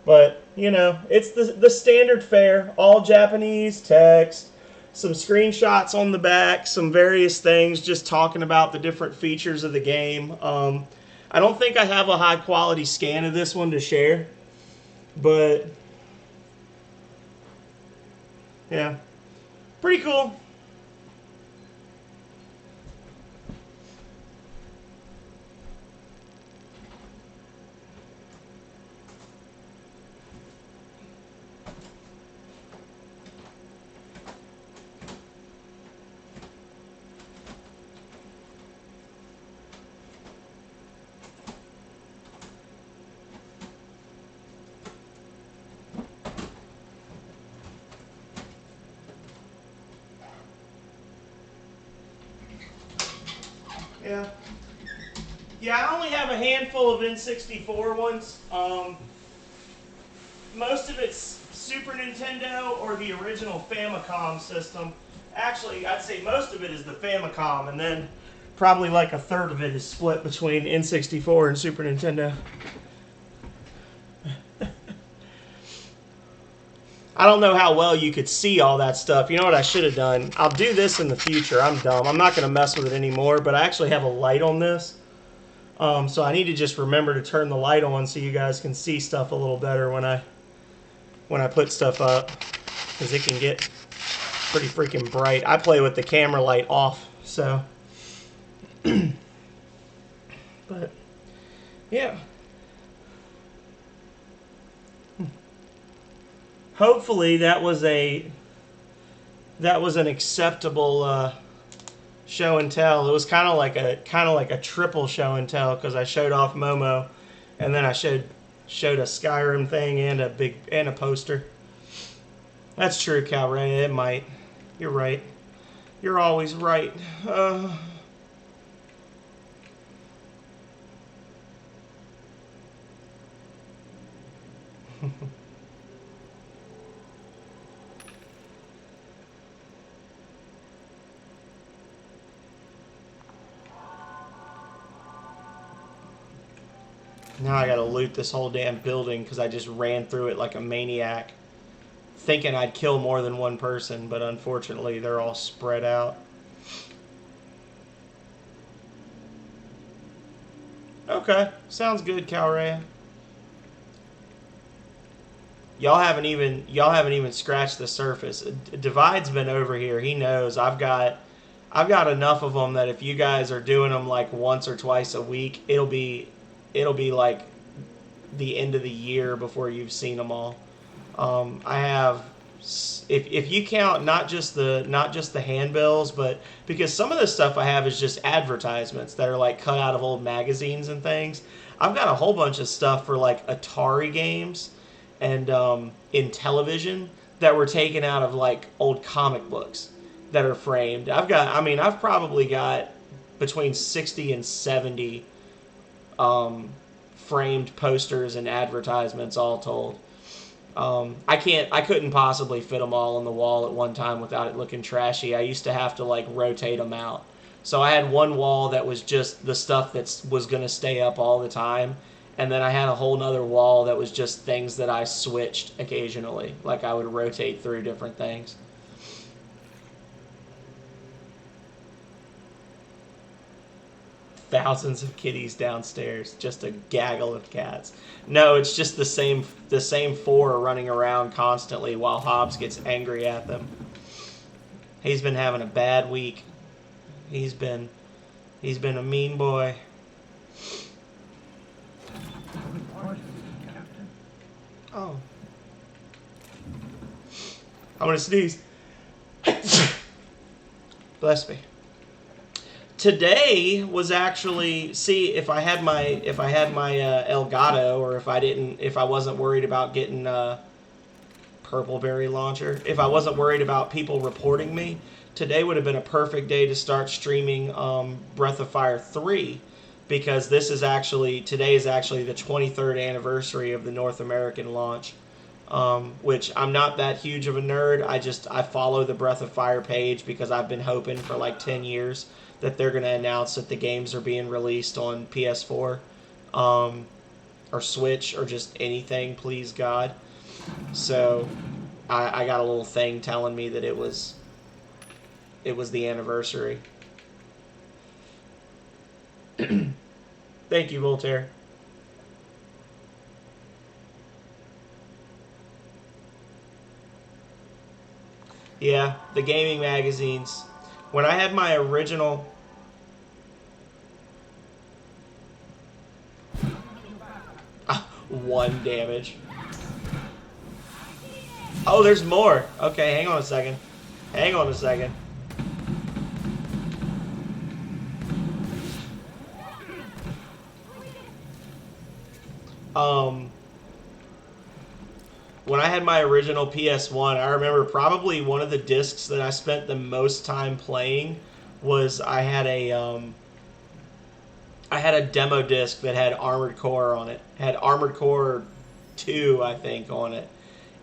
But, you know, it's the standard fare, all Japanese text, some screenshots on the back, some various things just talking about the different features of the game. I don't think I have a high quality scan of this one to share, but yeah, pretty cool. Yeah. Yeah, I only have a handful of N64 ones. Most of it's Super Nintendo or the original Famicom system. Actually, I'd say most of it is the Famicom, and then probably like a third of it is split between N64 and Super Nintendo. I don't know how well you could see all that stuff. You know what I should have done? I'll do this in the future. I'm dumb. I'm not going to mess with it anymore, but I actually have a light on this. So I need to just remember to turn the light on so you guys can see stuff a little better when I put stuff up, because it can get pretty freaking bright. I play with the camera light off, so. But, yeah. Hopefully that was an acceptable show and tell. It was kind of like a triple show and tell because I showed off Momo, and then I showed a Skyrim thing and a poster. That's true, Calray. It might. You're right. You're always right. Now I gotta loot this whole damn building because I just ran through it like a maniac, thinking I'd kill more than one person, but unfortunately they're all spread out. Okay, sounds good, Calrea. Y'all haven't even scratched the surface. Divide's been over here. He knows I've got enough of them that if you guys are doing them like once or twice a week, it'll be like the end of the year before you've seen them all. I have, if you count not just the handbills, but because some of the stuff I have is just advertisements that are like cut out of old magazines and things. I've got a whole bunch of stuff for like Atari games and in television that were taken out of like old comic books that are framed. I've probably got between 60 and 70 framed posters and advertisements all told. I couldn't possibly fit them all on the wall at one time without it looking trashy. I used to have to like rotate them out. So I had one wall that was just the stuff that was going to stay up all the time. And then I had a whole nother wall that was just things that I switched occasionally. Like I would rotate through different things. Thousands of kitties downstairs, just a gaggle of cats. No, it's just the same four running around constantly while Hobbs gets angry at them. He's been having a bad week. He's been a mean boy. Oh. I'm gonna sneeze. Bless me. Today was actually, if I had my Elgato, or if I wasn't worried about getting Purpleberry launcher, if I wasn't worried about people reporting me, today would have been a perfect day to start streaming Breath of Fire 3, because today is actually the 23rd anniversary of the North American launch. Which I'm not that huge of a nerd. I follow the Breath of Fire page because I've been hoping for like 10 years that they're going to announce that the games are being released on PS4 or Switch or just anything, please God. So I got a little thing telling me that it was the anniversary. Thank you, Voltaire. Yeah, the gaming magazines. When I had my original... one damage. Oh, there's more. Okay, hang on a second. When I had my original PS1, I remember probably one of the discs that I spent the most time playing was I had a demo disc that had Armored Core on it. It had Armored Core 2, I think, on it.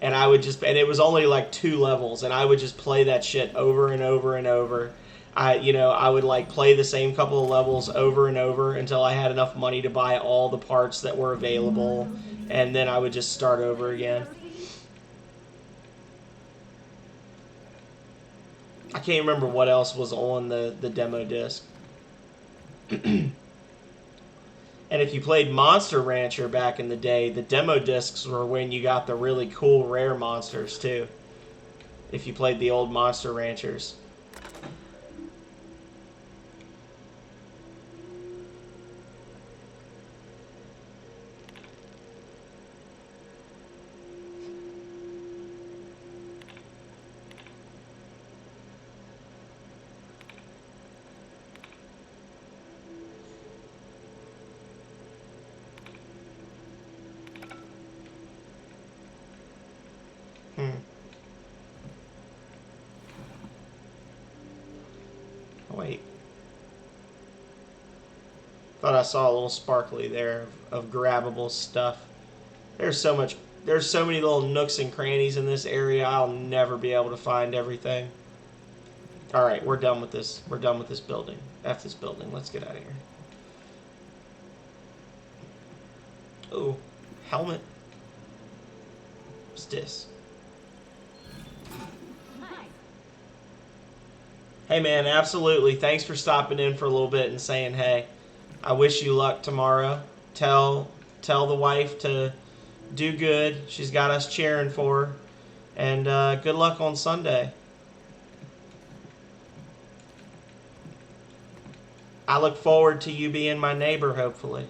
And it was only like 2 levels, and I would just play that shit over and over and over. I would like play the same couple of levels over and over until I had enough money to buy all the parts that were available, and then I would just start over again. I can't remember what else was on the demo disc. And if you played Monster Rancher back in the day, the demo discs were when you got the really cool rare monsters too. If you played the old Monster Ranchers. Oh, wait. Thought I saw a little sparkly there of grabbable stuff. There's so many little nooks and crannies in this area. I'll never be able to find everything. All right, we're done with this. We're done with this building. F this building. Let's get out of here. Oh, helmet. What's this? Hey man, absolutely. Thanks for stopping in for a little bit and saying hey. I wish you luck tomorrow. Tell the wife to do good. She's got us cheering for her. And good luck on Sunday. I look forward to you being my neighbor, hopefully.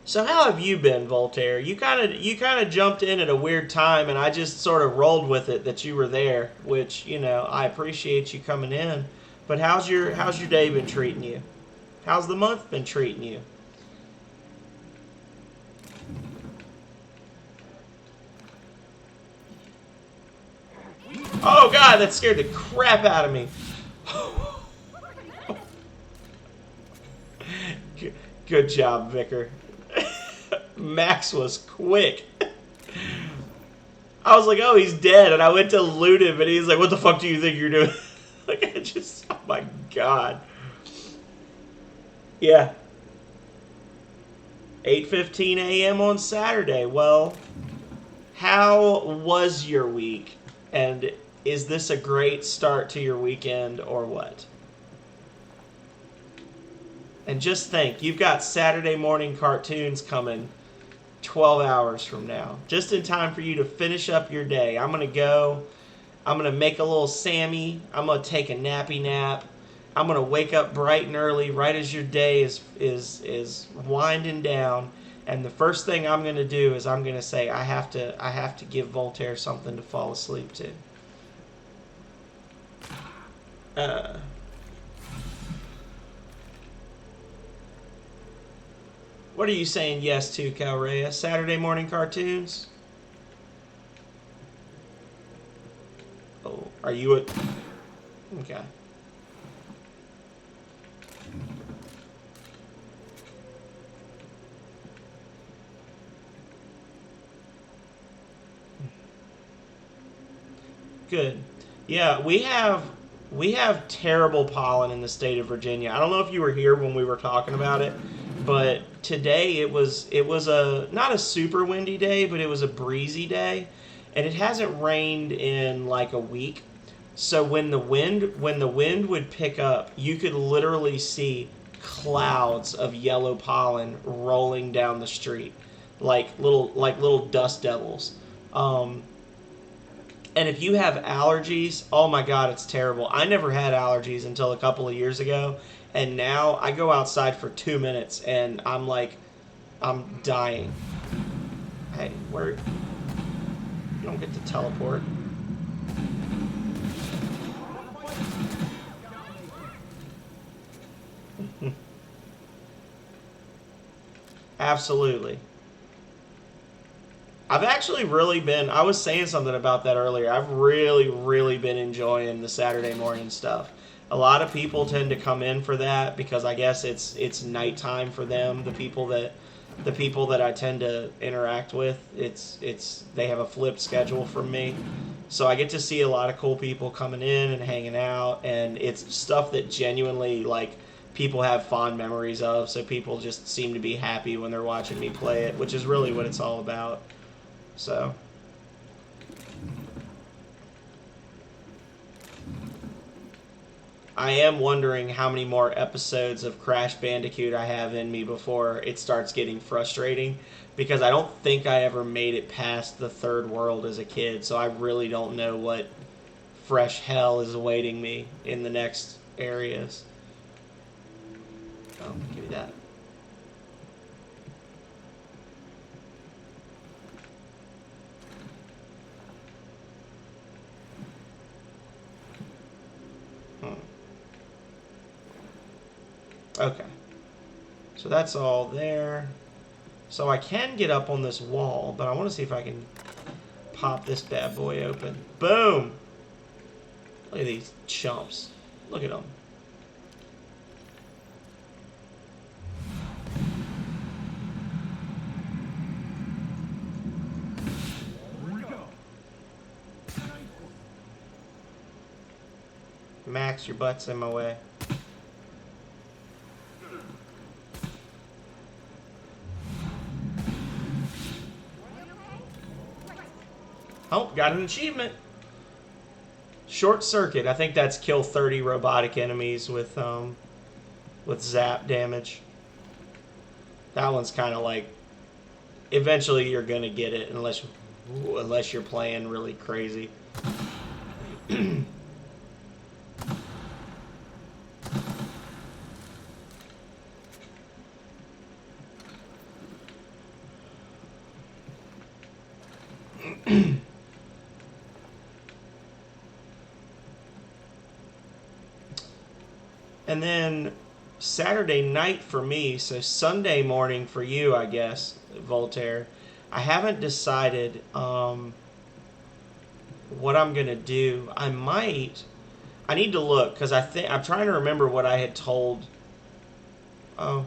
So how have you been, Voltaire? You kind of jumped in at a weird time, and I just sort of rolled with it that you were there, which, you know, I appreciate you coming in. But how's your day been treating you? How's the month been treating you? Oh God, that scared the crap out of me. Good job, Vicar. Max was quick. I was like, oh, he's dead. And I went to loot him, and he's like, what the fuck do you think you're doing? Like, I just, oh my God. Yeah. 8:15 a.m. on Saturday. Well, how was your week? And is this a great start to your weekend or what? And just think, you've got Saturday morning cartoons coming 12 hours from now. Just in time for you to finish up your day. I'm going to make a little Sammy. I'm going to take a nappy nap. I'm going to wake up bright and early right as your day is winding down. And the first thing I'm going to do is I'm going to say I have to give Voltaire something to fall asleep to. What are you saying yes to, Calrea? Saturday morning cartoons? Oh, are you a... Okay. Good. Yeah, we have terrible pollen in the state of Virginia. I don't know if you were here when we were talking about it, but today it was a not a super windy day, but it was a breezy day, and it hasn't rained in like a week. So when the wind would pick up, you could literally see clouds of yellow pollen rolling down the street, like little dust devils. And if you have allergies, oh my God, it's terrible. I never had allergies until a couple of years ago. And now I go outside for 2 minutes and I'm dying. Hey, you don't get to teleport. Absolutely. I've actually really been, I was saying something about that earlier. I've really been enjoying the Saturday morning stuff. A lot of people tend to come in for that because I guess it's nighttime for them. The people that I tend to interact with, they have a flipped schedule from me. So I get to see a lot of cool people coming in and hanging out, and it's stuff that genuinely like people have fond memories of. So people just seem to be happy when they're watching me play it, which is really what it's all about. So I am wondering how many more episodes of Crash Bandicoot I have in me before it starts getting frustrating, because I don't think I ever made it past the third world as a kid, so I really don't know what fresh hell is awaiting me in the next areas. Oh, give me that. Okay. So that's all there. So I can get up on this wall, but I want to see if I can pop this bad boy open. Boom! Look at these chumps. Look at them. Max, your butt's in my way. Oh, got an achievement. Short circuit. I think that's kill 30 robotic enemies with zap damage. That one's kind of like, eventually you're gonna get it unless you're playing really crazy. And then Saturday night for me, so Sunday morning for you, I guess, Voltaire. I haven't decided what I'm gonna do. I need to look because I'm trying to remember what I had told. Oh,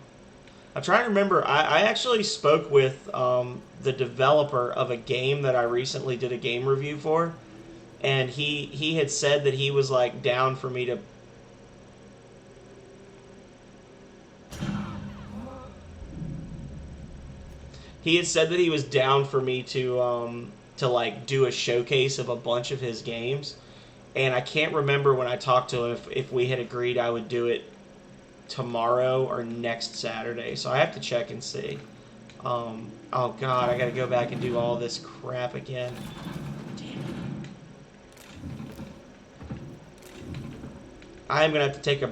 I'm trying to remember. I actually spoke with the developer of a game that I recently did a game review for, and he had said that he was like down for me to. He had said that he was down for me to like do a showcase of a bunch of his games, and I can't remember when I talked to him if we had agreed I would do it tomorrow or next Saturday. So I have to check and see. Oh God, I gotta go back and do all this crap again. Damn it. I'm gonna have to take a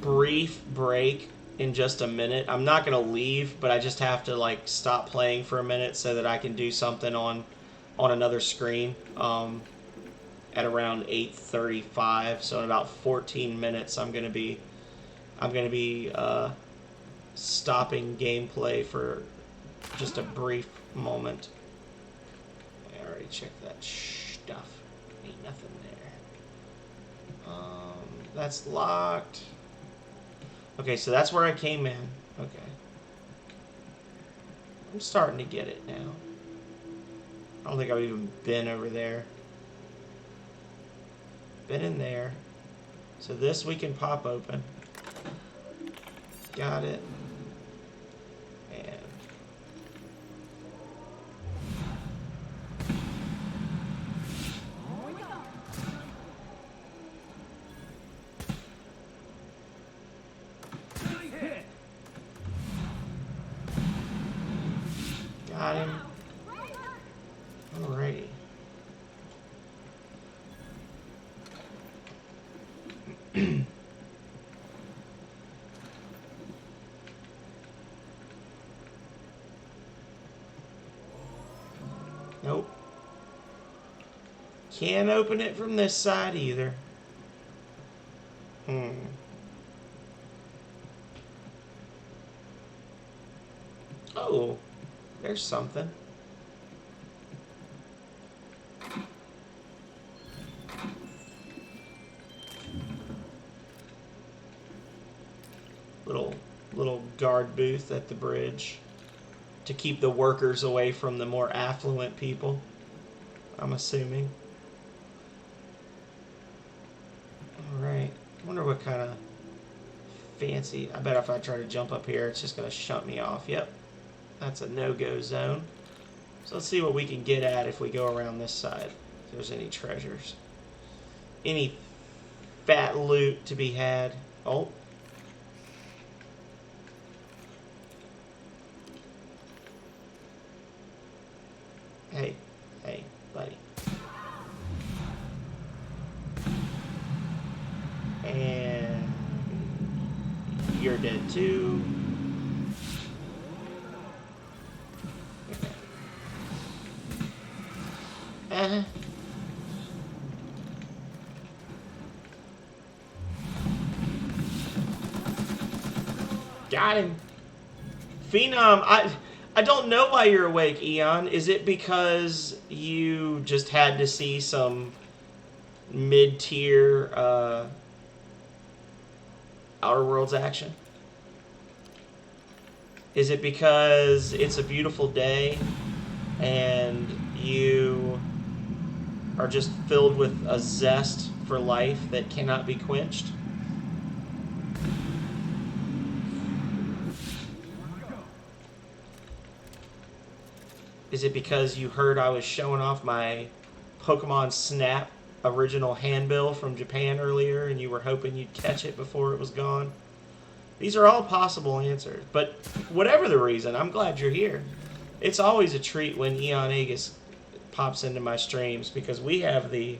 brief break in just a minute. I'm not gonna leave, but I just have to like stop playing for a minute so that I can do something on another screen at around 8:35. So in about 14 minutes I'm gonna be stopping gameplay for just a brief moment. I already checked that stuff. Ain't nothing there. That's locked. Okay, so that's where I came in. Okay. I'm starting to get it now. I don't think I've even been over there. Been in there. So this we can pop open. Got it. And got him. Alrighty. Nope. Can't open it from this side either. Oh, there's something. Little guard booth at the bridge to keep the workers away from the more affluent people, I'm assuming. Alright. I wonder what kind of fancy... I bet if I try to jump up here, it's just going to shut me off. Yep. That's a no-go zone. So let's see what we can get at if we go around this side. If there's any treasures. Any fat loot to be had. Oh. Hey, buddy. And you're dead too. Okay. Got him. Phenom, I don't know why you're awake, Eon. Is it because you just had to see some mid-tier Outer Worlds action? Is it because it's a beautiful day and you are just filled with a zest for life that cannot be quenched? Is it because you heard I was showing off my Pokemon Snap original handbill from Japan earlier and you were hoping you'd catch it before it was gone? These are all possible answers, but whatever the reason, I'm glad you're here. It's always a treat when Eon Aegis pops into my streams because we have the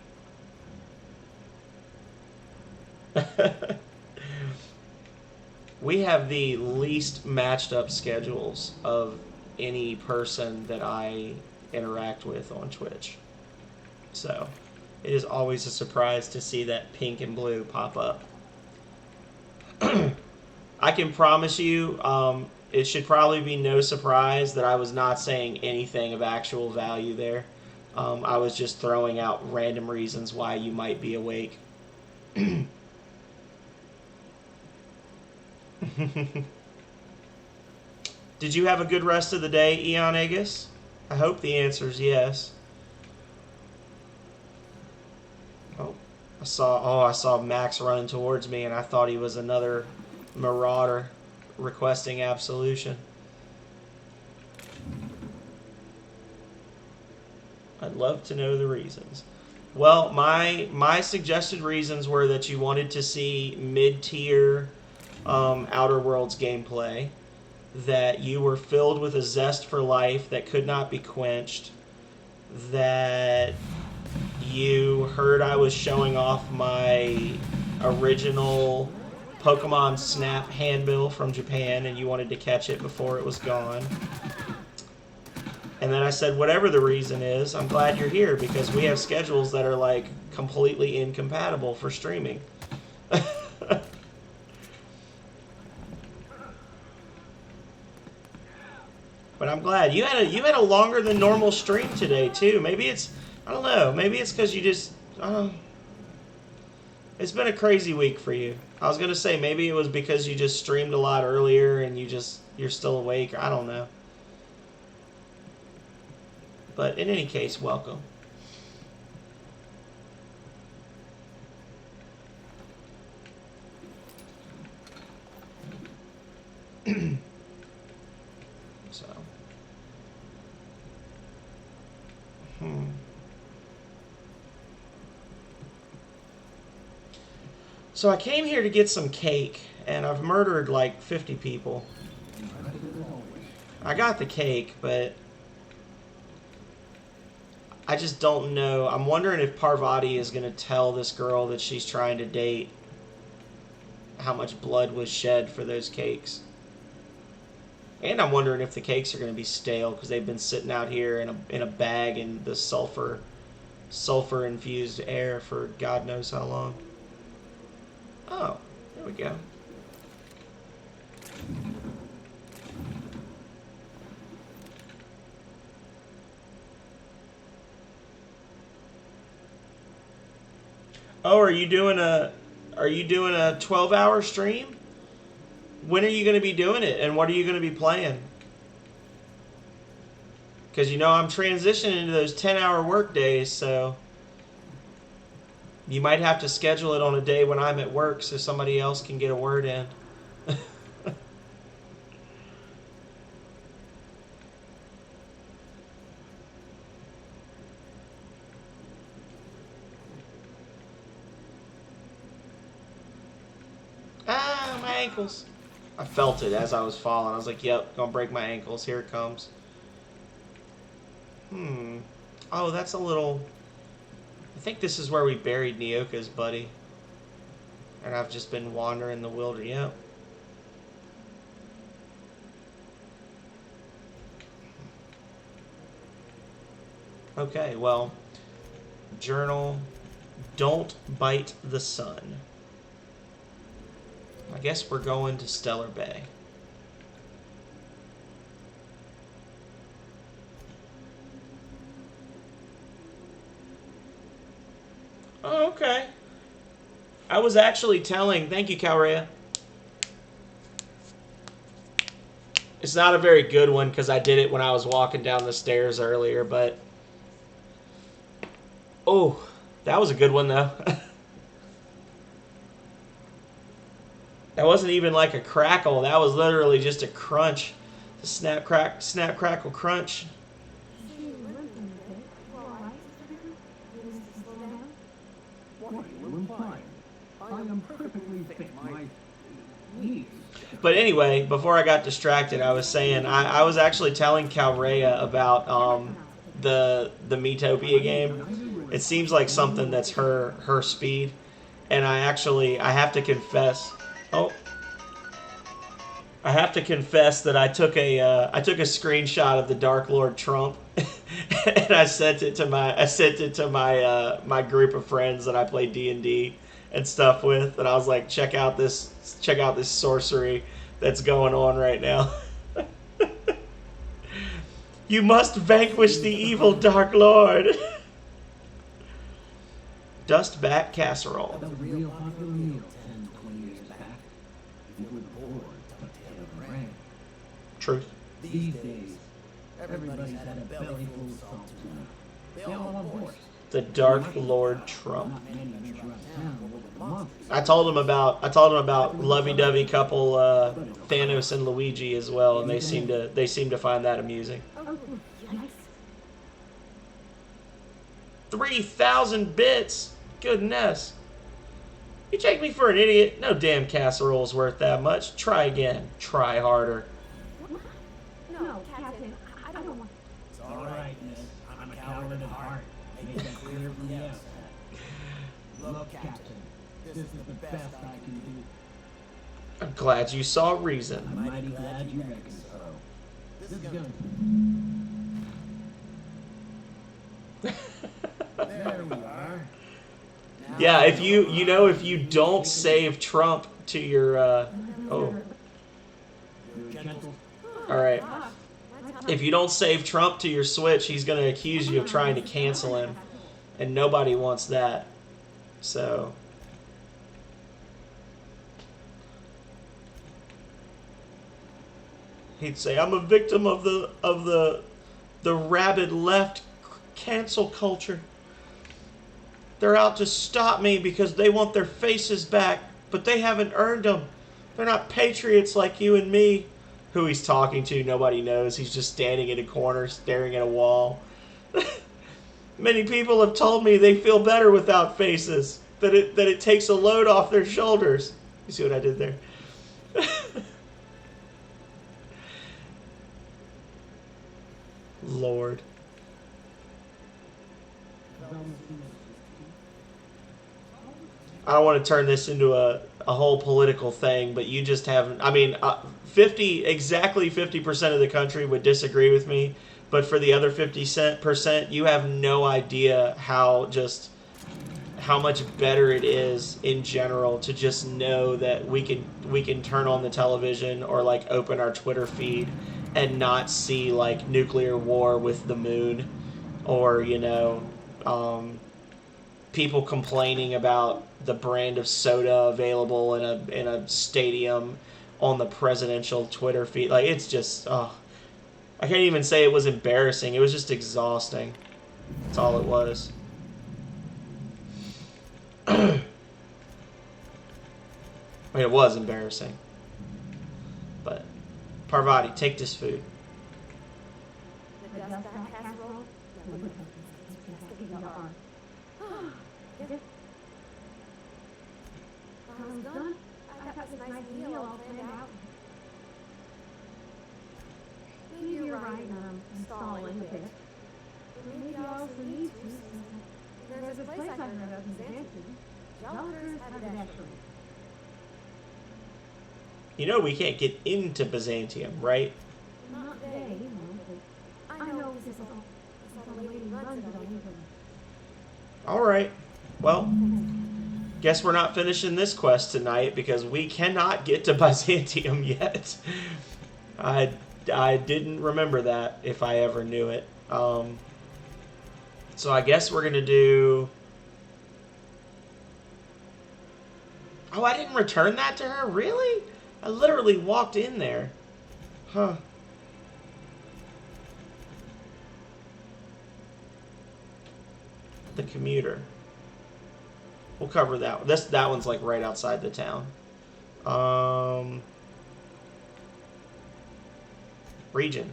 we have the least matched up schedules of any person that I interact with on Twitch. So it is always a surprise to see that pink and blue pop up. I can promise you, it should probably be no surprise that I was not saying anything of actual value there. I was just throwing out random reasons why you might be awake. Did you have a good rest of the day, Eon Aegis? I hope the answer is yes. I saw Max running towards me, and I thought he was another marauder requesting absolution. I'd love to know the reasons. Well, my suggested reasons were that you wanted to see mid-tier Outer Worlds gameplay, that you were filled with a zest for life that could not be quenched, that you heard I was showing off my original Pokemon Snap handbill from Japan and you wanted to catch it before it was gone. And then I said, whatever the reason is, I'm glad you're here because we have schedules that are like completely incompatible for streaming. But I'm glad you had a longer than normal stream today too. Maybe it's, I don't know. Maybe it's because you just, I don't know. It's been a crazy week for you. I was gonna say maybe it was because you just streamed a lot earlier and you're still awake. I don't know. But in any case, welcome. So. So I came here to get some cake, and I've murdered like 50 people. I got the cake, but I just don't know. I'm wondering if Parvati is going to tell this girl that she's trying to date how much blood was shed for those cakes. And I'm wondering if the cakes are going to be stale because they've been sitting out here in a bag in the sulfur-infused air for God knows how long. Oh, there we go. Oh, are you doing a 12-hour stream? When are you going to be doing it, and what are you going to be playing? Because you know I'm transitioning into those 10-hour work days, so you might have to schedule it on a day when I'm at work so somebody else can get a word in. Ah, my ankles. I felt it as I was falling. I was like, yep, gonna break my ankles. Here it comes. Oh, that's a little... I think this is where we buried Nyoka's buddy. And I've just been wandering the wilderness. Yep. Okay, well, journal, don't bite the sun. I guess we're going to Stellar Bay. Oh, okay. I was actually telling... Thank you, Calrea. It's not a very good one because I did it when I was walking down the stairs earlier, but... Oh, that was a good one, though. That wasn't even like a crackle. That was literally just a crunch. The snap, crackle, crunch. What are you implying? I am perfectly fit. My knees. But anyway, before I got distracted, I was saying I was actually telling Calrea about the Miitopia game. It seems like something that's her speed, and I have to confess. Oh, I have to confess that I took a screenshot of the Dark Lord Trump, and I sent it to my my group of friends that I play D&D and stuff with, and I was like, check out this sorcery that's going on right now. You must vanquish the evil Dark Lord. Dust Bat Casserole. That was a real popular meal 10, 20 years back. If you were bored, a tail of rain. Truth. These days, everybody's had a belly full of salt tuna. They all want horse. The Dark Lord Trump. Not many of them around town were with the monsters. I told him about lovey-dovey couple Thanos and Luigi as well, and they seem to find that amusing. Oh, yikes. 3,000 bits. Goodness. You take me for an idiot. No damn casserole's worth that much. Try again. Try harder. No, Captain, I don't want... It's all right, miss. I'm a coward at heart. Make that clear from the outset. Look, Captain, this is the best I can do. I'm glad you saw reason. I'm mighty glad you reckon so. This is gonna... There we are. Yeah, if you don't save Trump to your oh, You're gentle. all right. If you don't save Trump to your Switch, he's going to accuse you of trying to cancel him, and nobody wants that. So he'd say, "I'm a victim of the rabid left cancel culture. They're out to stop me because they want their faces back, but they haven't earned them. They're not patriots like you and me." Who he's talking to, nobody knows. He's just standing in a corner, staring at a wall. Many people have told me they feel better without faces, that it takes a load off their shoulders. You see what I did there? Lord. I don't want to turn this into a whole political thing, but you just haven't... I mean, exactly 50% of the country would disagree with me, but for the other 50%, you have no idea how much better it is in general to just know that we can turn on the television or like open our Twitter feed and not see like nuclear war with the moon, or people complaining about the brand of soda available in a stadium on the presidential Twitter feed. Like, it's just, I can't even say it was embarrassing. It was just exhausting. That's all it was. I mean, it was embarrassing. But, Parvati, take this food. The dust back casserole? Sticking your arm. I'm done. I've got this nice meal all planned out. Maybe you're right, stalling a bit. But maybe I also need to, since there's a place I've heard of in Byzantium. Jollikers have it actually. You know we can't get into Byzantium, right? Not they, but I know this is a lady who runs it on England. Alright. Well, guess we're not finishing this quest tonight because we cannot get to Byzantium yet. I didn't remember that if I ever knew it. So I guess we're going to do Oh, I didn't return that to her? Really? I literally walked in there. Huh. The commuter. We'll cover that. That one's like right outside the town. Region.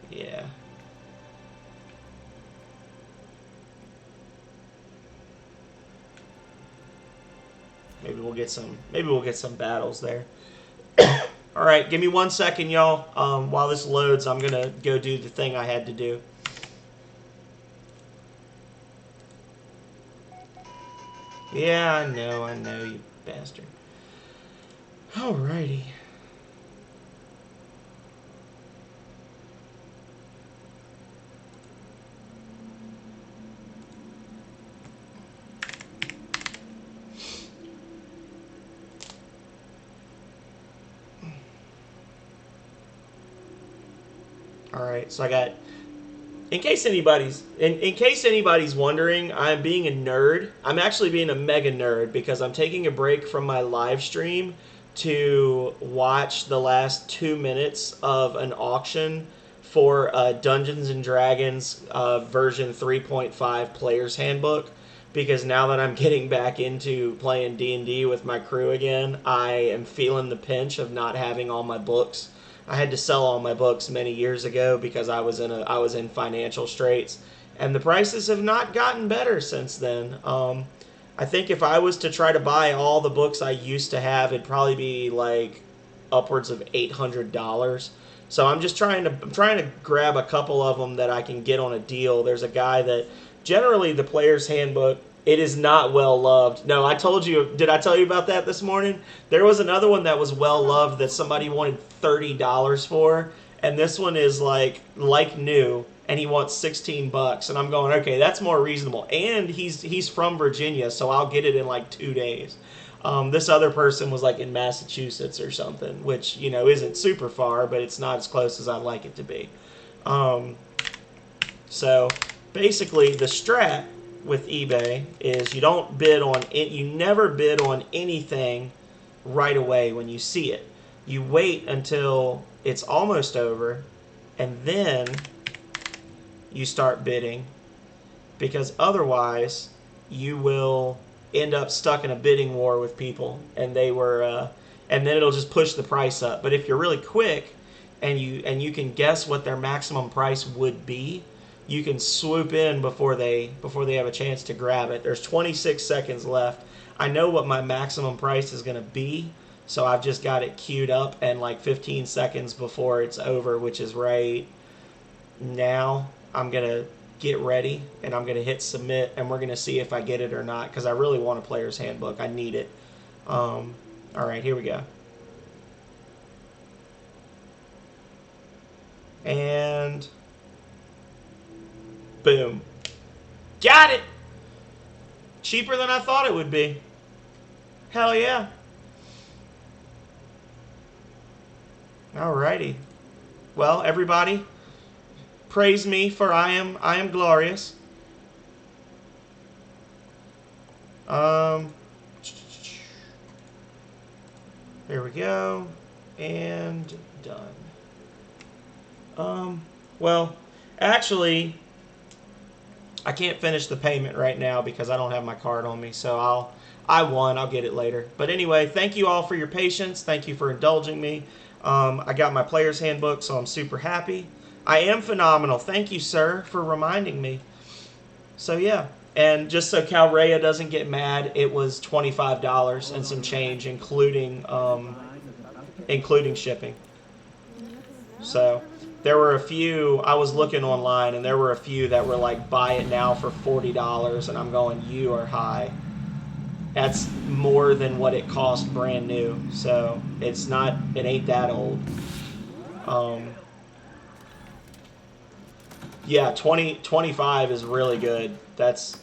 Yeah. Maybe we'll get some battles there. All right, give me 1 second, y'all. While this loads, I'm gonna go do the thing I had to do. Yeah, I know, you bastard. Alrighty. Alright, so I got... In case anybody's wondering, I'm being a nerd. I'm actually being a mega nerd because I'm taking a break from my live stream to watch the last 2 minutes of an auction for Dungeons & Dragons version 3.5 Player's Handbook. Because now that I'm getting back into playing D&D with my crew again, I am feeling the pinch of not having all my books. I had to sell all my books many years ago because I was in financial straits, and the prices have not gotten better since then. I think if I was to try to buy all the books I used to have, it'd probably be like upwards of $800. So I'm trying to grab a couple of them that I can get on a deal. There's a guy that generally the Player's Handbook, it is not well loved. No, I told you. Did I tell you about that this morning? There was another one that was well loved that somebody wanted $30 for, and this one is like new, and he wants $16. And I'm going, okay, that's more reasonable. And he's from Virginia, so I'll get it in like 2 days. This other person was like in Massachusetts or something, which isn't super far, but it's not as close as I'd like it to be. So basically, the strat with eBay is you don't bid on it. You never bid on anything right away when you see it. You wait until it's almost over, and then you start bidding, because otherwise you will end up stuck in a bidding war with people, and and then it'll just push the price up. But if you're really quick and you can guess what their maximum price would be, you can swoop in before they have a chance to grab it. There's 26 seconds left. I know what my maximum price is going to be, so I've just got it queued up, and like 15 seconds before it's over, which is right now, I'm going to get ready, and I'm going to hit submit, and we're going to see if I get it or not, because I really want a Player's Handbook. I need it. All right, here we go. And... boom. Got it! Cheaper than I thought it would be. Hell yeah. Alrighty. Well, everybody, praise me, for I am glorious. There we go. And done. Well, actually, I can't finish the payment right now because I don't have my card on me, so I won. I'll get it later. But anyway, thank you all for your patience. Thank you for indulging me. I got my Player's Handbook, so I'm super happy. I am phenomenal. Thank you, sir, for reminding me. So yeah, and just so Calrea doesn't get mad, it was $25 and some change, including shipping. So there were a few, I was looking online, and there were a few that were like, buy it now for $40, and I'm going, you are high. That's more than what it cost brand new, so it ain't that old. Yeah, 25 is really good. That's,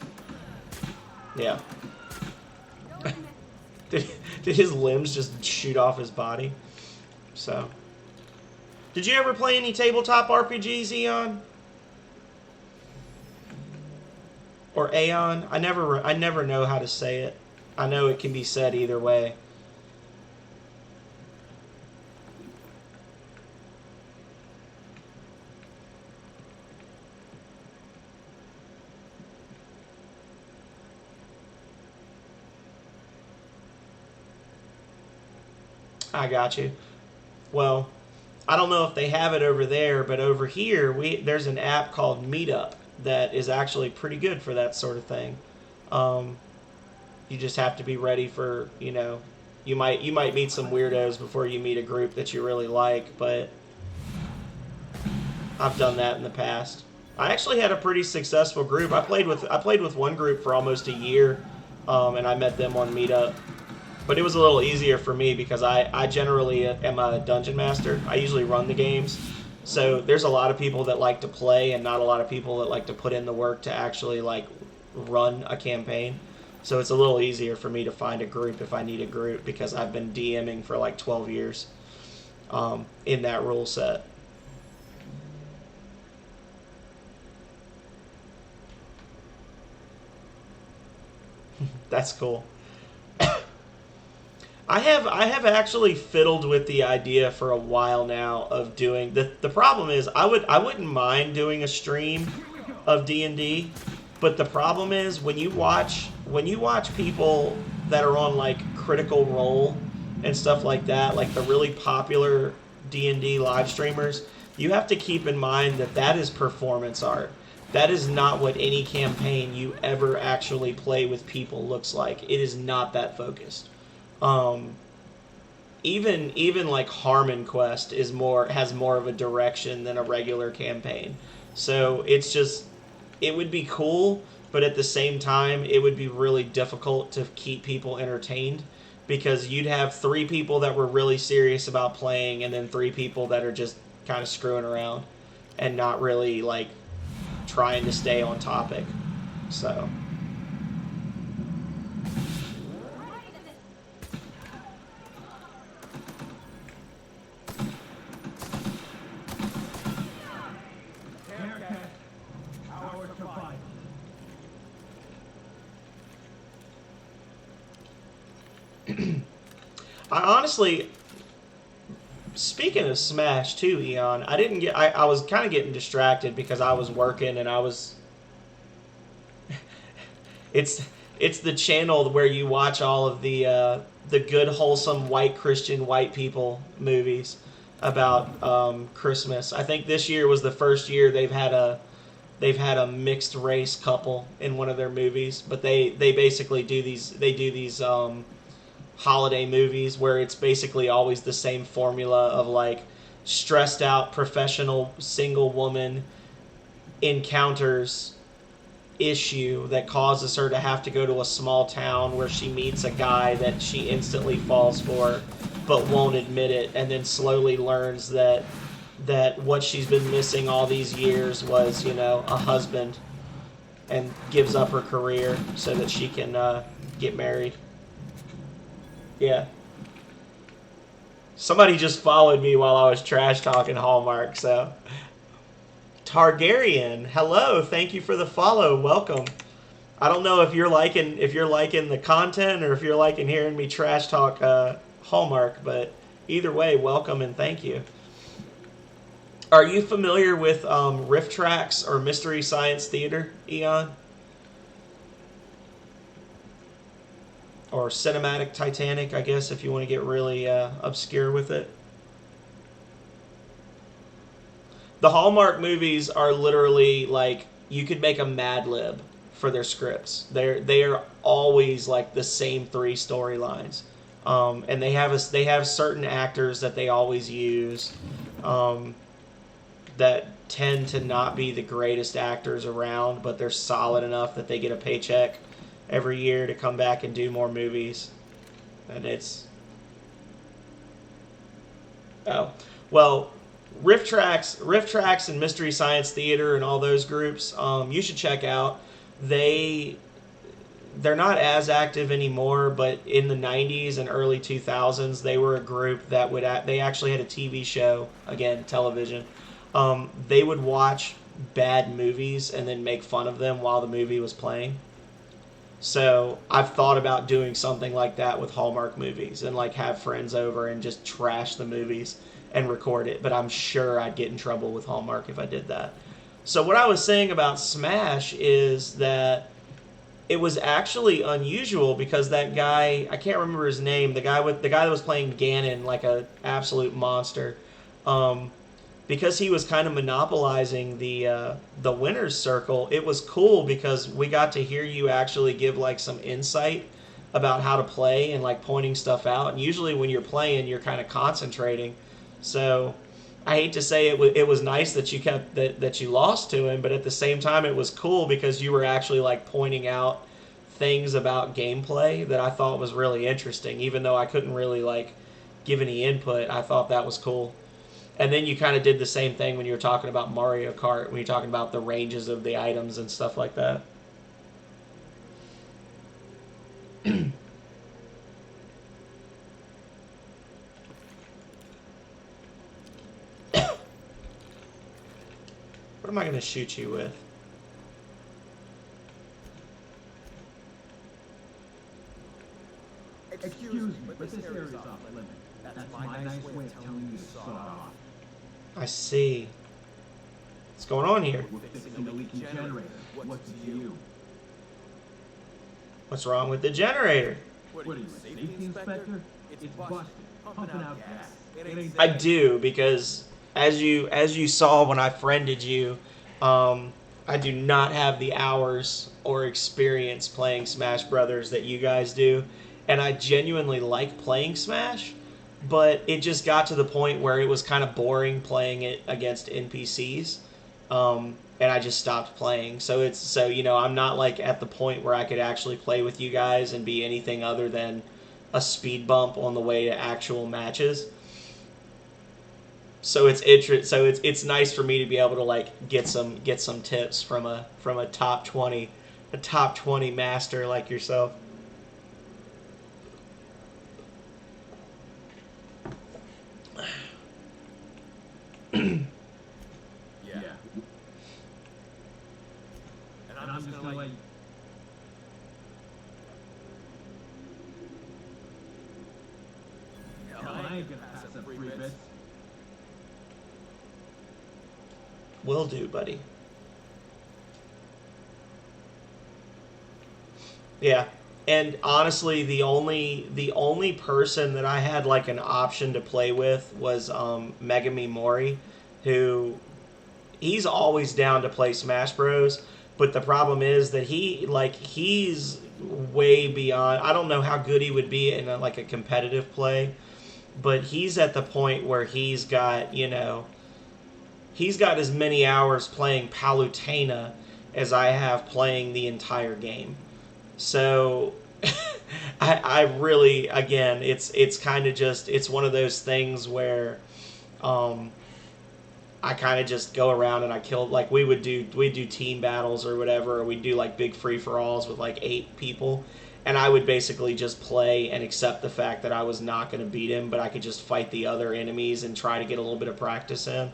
yeah. Did his limbs just shoot off his body? So, did you ever play any tabletop RPGs, Eon? Or Aeon? I never know how to say it. I know it can be said either way. I got you. Well, I don't know if they have it over there, but over here there's an app called Meetup that is actually pretty good for that sort of thing. You just have to be ready for, you might meet some weirdos before you meet a group that you really like, but I've done that in the past. I actually had a pretty successful group. I played with one group for almost a year, and I met them on Meetup. But it was a little easier for me because I generally am a dungeon master. I usually run the games. So there's a lot of people that like to play and not a lot of people that like to put in the work to actually like run a campaign. So it's a little easier for me to find a group if I need a group because I've been DMing for like 12 years in that rule set. That's cool. I have actually fiddled with the idea for a while now of doing the problem is I wouldn't mind doing a stream of D&D, but the problem is when you watch people that are on like Critical Role and stuff like that, like the really popular D&D live streamers, you have to keep in mind that is performance art. That is not what any campaign you ever actually play with people looks like. It is not that focused. Even like Harmon Quest has more of a direction than a regular campaign. So it would be cool, but at the same time, it would be really difficult to keep people entertained because you'd have 3 people that were really serious about playing and then 3 people that are just kind of screwing around and not really like trying to stay on topic. So. I honestly, speaking of Smash too, Eon, I was kind of getting distracted because I was working and I was, it's the channel where you watch all of the good, wholesome, white Christian, white people movies about Christmas. I think this year was the first year they've had a mixed race couple in one of their movies, but they basically do these holiday movies where it's basically always the same formula of like stressed out professional single woman encounters issue that causes her to have to go to a small town where she meets a guy that she instantly falls for but won't admit it, and then slowly learns that what she's been missing all these years was, a husband, and gives up her career so that she can get married. Yeah. Somebody just followed me while I was trash talking Hallmark, so. Targaryen, hello, thank you for the follow, welcome. I don't know if you're liking the content or if you're liking hearing me trash talk Hallmark, but either way, welcome and thank you. Are you familiar with RiffTrax or Mystery Science Theater, Eon? Or Cinematic Titanic, I guess, if you want to get really obscure with it. The Hallmark movies are literally like, you could make a Mad Lib for their scripts. They are always like the same 3 storylines, and they have certain actors that they always use that tend to not be the greatest actors around, but they're solid enough that they get a paycheck every year to come back and do more movies. And it's... Oh. Well, RiffTrax and Mystery Science Theater and all those groups, you should check out. They're not as active anymore, but in the 90s and early 2000s, they were a group that they actually had a TV show, again, television. They would watch bad movies and then make fun of them while the movie was playing. So I've thought about doing something like that with Hallmark movies and like have friends over and just trash the movies and record it. But I'm sure I'd get in trouble with Hallmark if I did that. So what I was saying about Smash is that it was actually unusual because that guy, I can't remember his name, the guy that was playing Ganon like a absolute monster. Because he was kind of monopolizing the winners circle, it was cool because we got to hear you actually give like some insight about how to play and like pointing stuff out. And usually when you're playing, you're kind of concentrating. So I hate to say it was nice that you kept that you lost to him, but at the same time it was cool because you were actually like pointing out things about gameplay that I thought was really interesting. Even though I couldn't really like give any input, I thought that was cool. And then you kind of did the same thing when you were talking about Mario Kart, when you're talking about the ranges of the items and stuff like that. What am I going to shoot you with? Excuse me, but this area's off limit. That's my nice way of telling you to sod off. I see. What's going on here? We're fixing the leaking generator. What's to you? What's wrong with the generator? What are you, a safety inspector? It's busted. Pumping out gas. It ain't I do, because as you saw when I friended you, I do not have the hours or experience playing Smash Brothers that you guys do, and I genuinely like playing Smash, but it just got to the point where it was kind of boring playing it against NPCs, and I just stopped playing. So I'm not like at the point where I could actually play with you guys and be anything other than a speed bump on the way to actual matches. So it's nice for me to be able to like get some tips from a top 20 master like yourself. Yeah. And I'm just gonna like... Hell, I ain't gonna pass up free bits. Will do, buddy. Yeah. And honestly, the only person that I had like an option to play with was Megami Mori, who he's always down to play Smash Bros. But the problem is that he's way beyond. I don't know how good he would be in like a competitive play, but he's at the point where he's got as many hours playing Palutena as I have playing the entire game. So I really, again, it's kind of just, it's one of those things where I kind of just go around and I kill, like we'd do team battles or whatever, or we'd do like big free-for-alls with like 8 people, and I would basically just play and accept the fact that I was not going to beat him, but I could just fight the other enemies and try to get a little bit of practice in.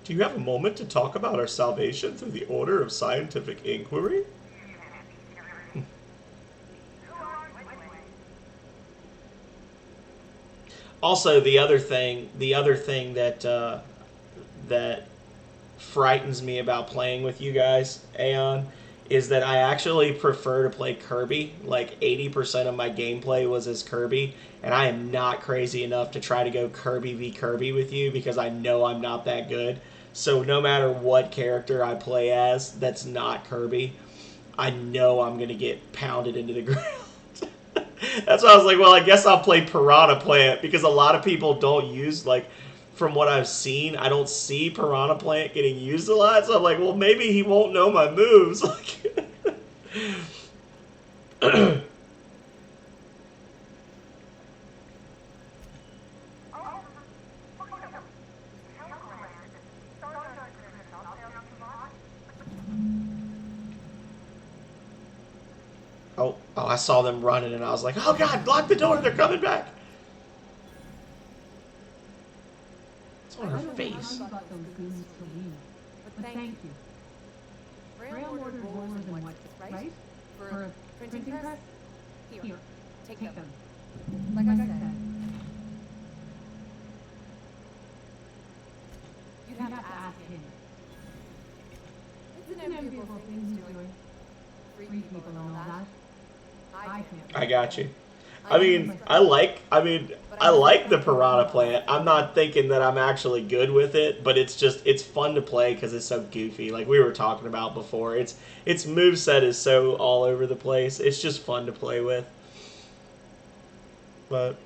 Do you have a moment to talk about our salvation through the order of scientific inquiry? Also, the other thing that frightens me about playing with you guys, Aeon, is that I actually prefer to play Kirby. Like 80% of my gameplay was as Kirby, and I am not crazy enough to try to go Kirby v Kirby with you because I know I'm not that good. So no matter what character I play as that's not Kirby, I know I'm going to get pounded into the ground. That's why I was like, well, I guess I'll play Piranha Plant, because a lot of people don't use, like, from what I've seen, I don't see Piranha Plant getting used a lot. So I'm like, well, maybe he won't know my moves. Oh, I saw them running, and I was like, oh God, lock the door, they're coming back. It's on I her don't know face. how you got those goons to leave, but thank you. Grail ordered more than what, right? For a printing press? Here, take them. Like I said, you'd have to ask him. It's an enviable thing he's doing. Free people and all that. I can't. I got you. I like the piranha plant. I'm not thinking that I'm actually good with it, but it's fun to play because it's so goofy. Like we were talking about before, its moveset is so all over the place. It's just fun to play with. But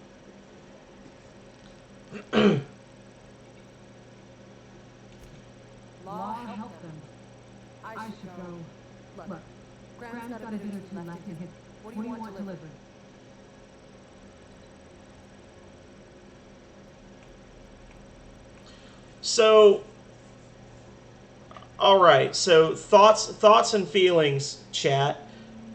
Law help them. I should go. Look, Graham's got a bit or two left in him. What do you want delivered? so, all right. So thoughts and feelings, chat.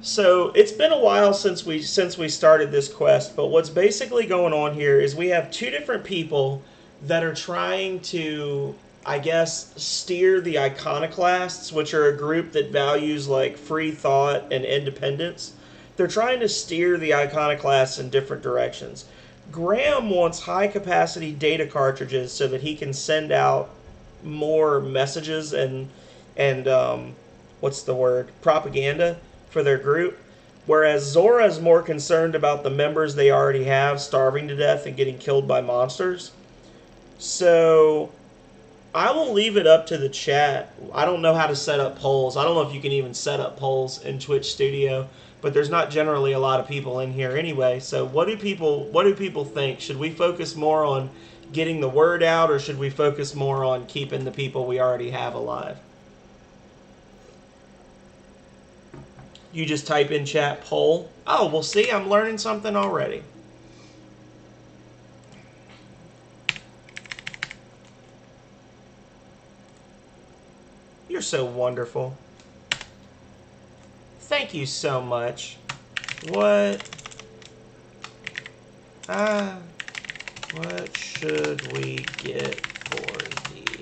So it's been a while since we started this quest, but what's basically going on here is we have two different people that are trying to, I guess, steer the Iconoclasts, which are a group that values like free thought and independence. They're trying to steer the Iconoclasts in different directions. Graham wants high-capacity data cartridges so that he can send out more messages and what's the word? Propaganda for their group. Whereas Zora is more concerned about the members they already have starving to death and getting killed by monsters. So I will leave it up to the chat. I don't know how to set up polls. I don't know if you can even set up polls in Twitch Studio, but there's not generally a lot of people in here anyway. So what do people think? Should we focus more on getting the word out, or should we focus more on keeping the people we already have alive? You just type in chat poll. Oh, well, see, I'm learning something already. You're so wonderful. Thank you so much. What should we get for the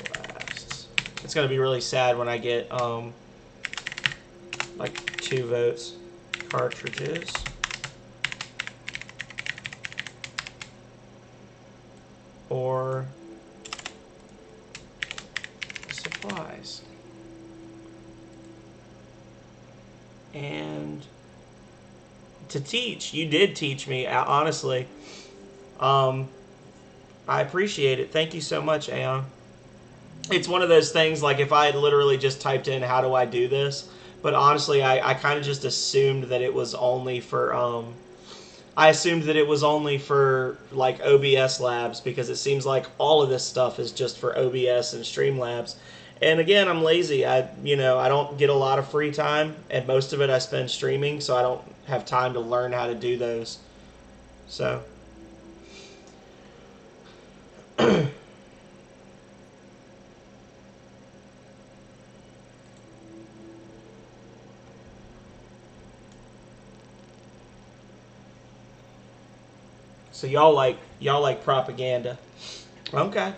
class? It's gonna be really sad when I get like 2 votes. Cartridges. Or supplies. And to teach. You did teach me, honestly. I appreciate it. Thank you so much, Aeon. It's one of those things, like if I had literally just typed in, how do I do this? But honestly, I kind of just assumed that it was only for, I assumed that it was only for, like, OBS labs, because it seems like all of this stuff is just for OBS and Streamlabs. And again, I'm lazy. I don't get a lot of free time, and most of it I spend streaming, so I don't have time to learn how to do those. So. So y'all like propaganda. Okay.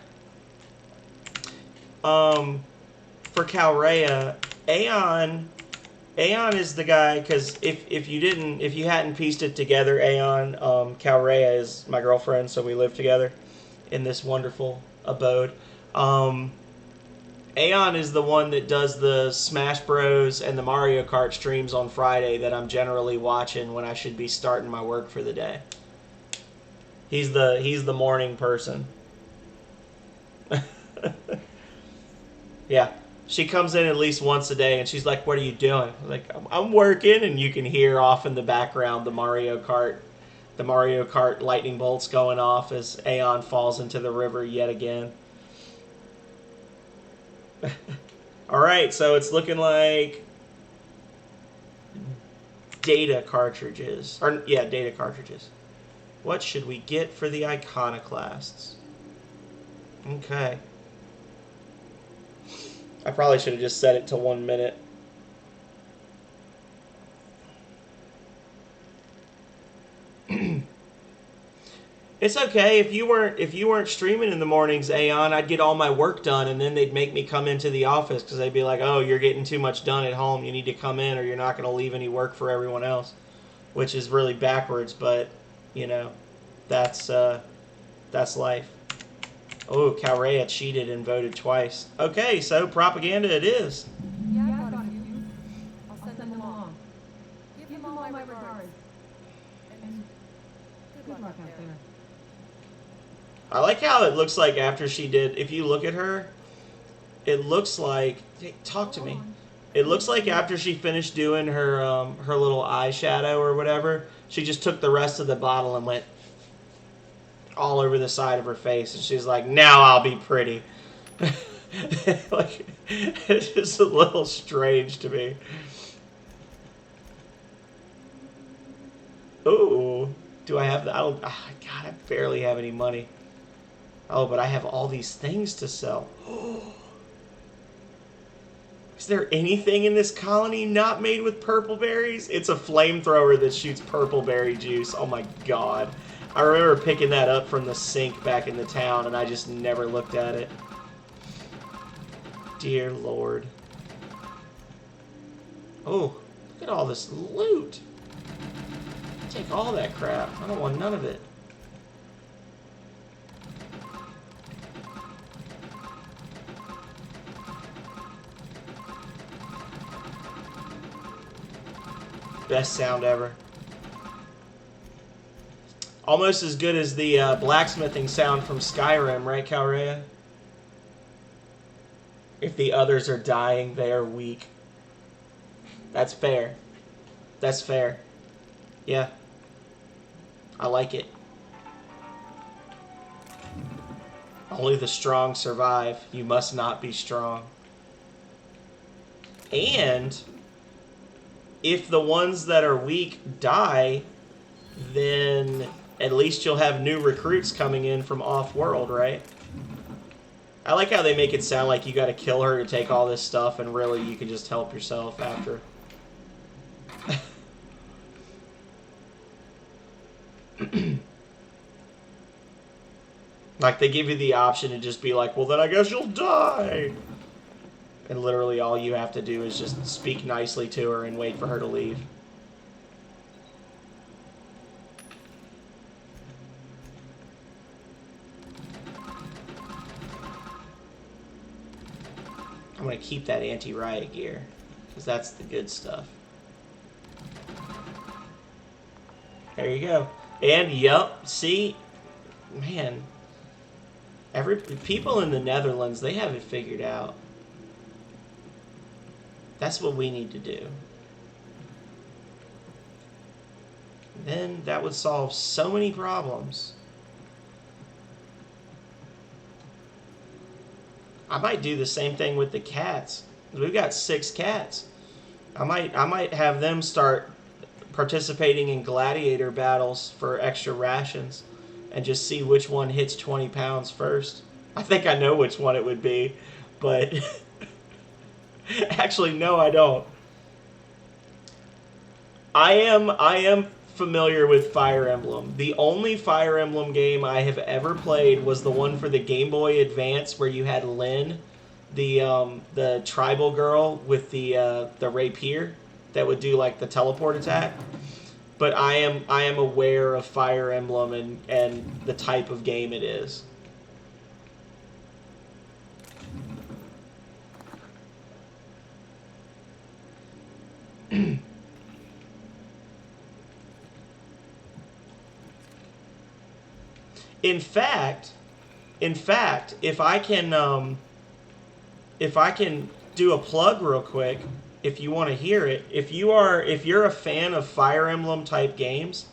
For Calrea, Aeon is the guy, because if you hadn't pieced it together, Aeon, Calrea is my girlfriend, so we live together in this wonderful abode. Aeon is the one that does the Smash Bros. And the Mario Kart streams on Friday that I'm generally watching when I should be starting my work for the day. He's the morning person. Yeah. She comes in at least once a day, and she's like, what are you doing? I'm like, I'm working, and you can hear off in the background the Mario Kart lightning bolts going off as Aeon falls into the river yet again. Alright, so it's looking like data cartridges. Data cartridges. What should we get for the Iconoclasts? Okay. I probably should have just set it to 1 minute. It's okay if you weren't streaming in the mornings, Aeon. I'd get all my work done, and then they'd make me come into the office because they'd be like, "Oh, you're getting too much done at home. You need to come in, or you're not going to leave any work for everyone else," which is really backwards. But you know, that's life. Oh, Calrea cheated and voted twice. Okay, so propaganda it is. Yeah, I got a few. I'll send them along. Give them all my regards. And good luck out there. I like how it looks like after she did. If you look at her, it looks like. Hey, talk to me. It looks like after she finished doing her her little eyeshadow or whatever, she just took the rest of the bottle and went all over the side of her face, and she's like, "Now I'll be pretty." Like, it's just a little strange to me. Ooh, do I have the? I don't. Oh, God, I barely have any money. Oh, but I have all these things to sell. Is there anything in this colony not made with purple berries? It's a flamethrower that shoots purple berry juice. Oh my God. I remember picking that up from the sink back in the town, and I just never looked at it. Dear Lord. Oh, look at all this loot. Take all that crap. I don't want none of it. Best sound ever. Almost as good as the blacksmithing sound from Skyrim, right, Calrea? If the others are dying, they are weak. That's fair. That's fair. Yeah. I like it. Only the strong survive. You must not be strong. And if the ones that are weak die, then at least you'll have new recruits coming in from off-world, right? I like how they make it sound like you gotta kill her to take all this stuff, and really you can just help yourself after. Like, they give you the option to just be like, well, then I guess you'll die. And literally all you have to do is just speak nicely to her and wait for her to leave. I'm going to keep that anti-riot gear, because that's the good stuff. There you go. And, yup, see? Man. People in the Netherlands, they have it figured out. That's what we need to do. Then that would solve so many problems. I might do the same thing with the cats. We've got 6 cats. I might have them start participating in gladiator battles for extra rations and just see which one hits 20 pounds first. I think I know which one it would be, but actually, no, I don't. I am familiar with Fire Emblem. The only Fire Emblem game I have ever played was the one for the Game Boy Advance where you had Lyn, the tribal girl with the rapier that would do like the teleport attack. But I am aware of Fire Emblem and the type of game it is. In fact, if I can do a plug real quick, if you want to hear it, if you're a fan of Fire Emblem type games,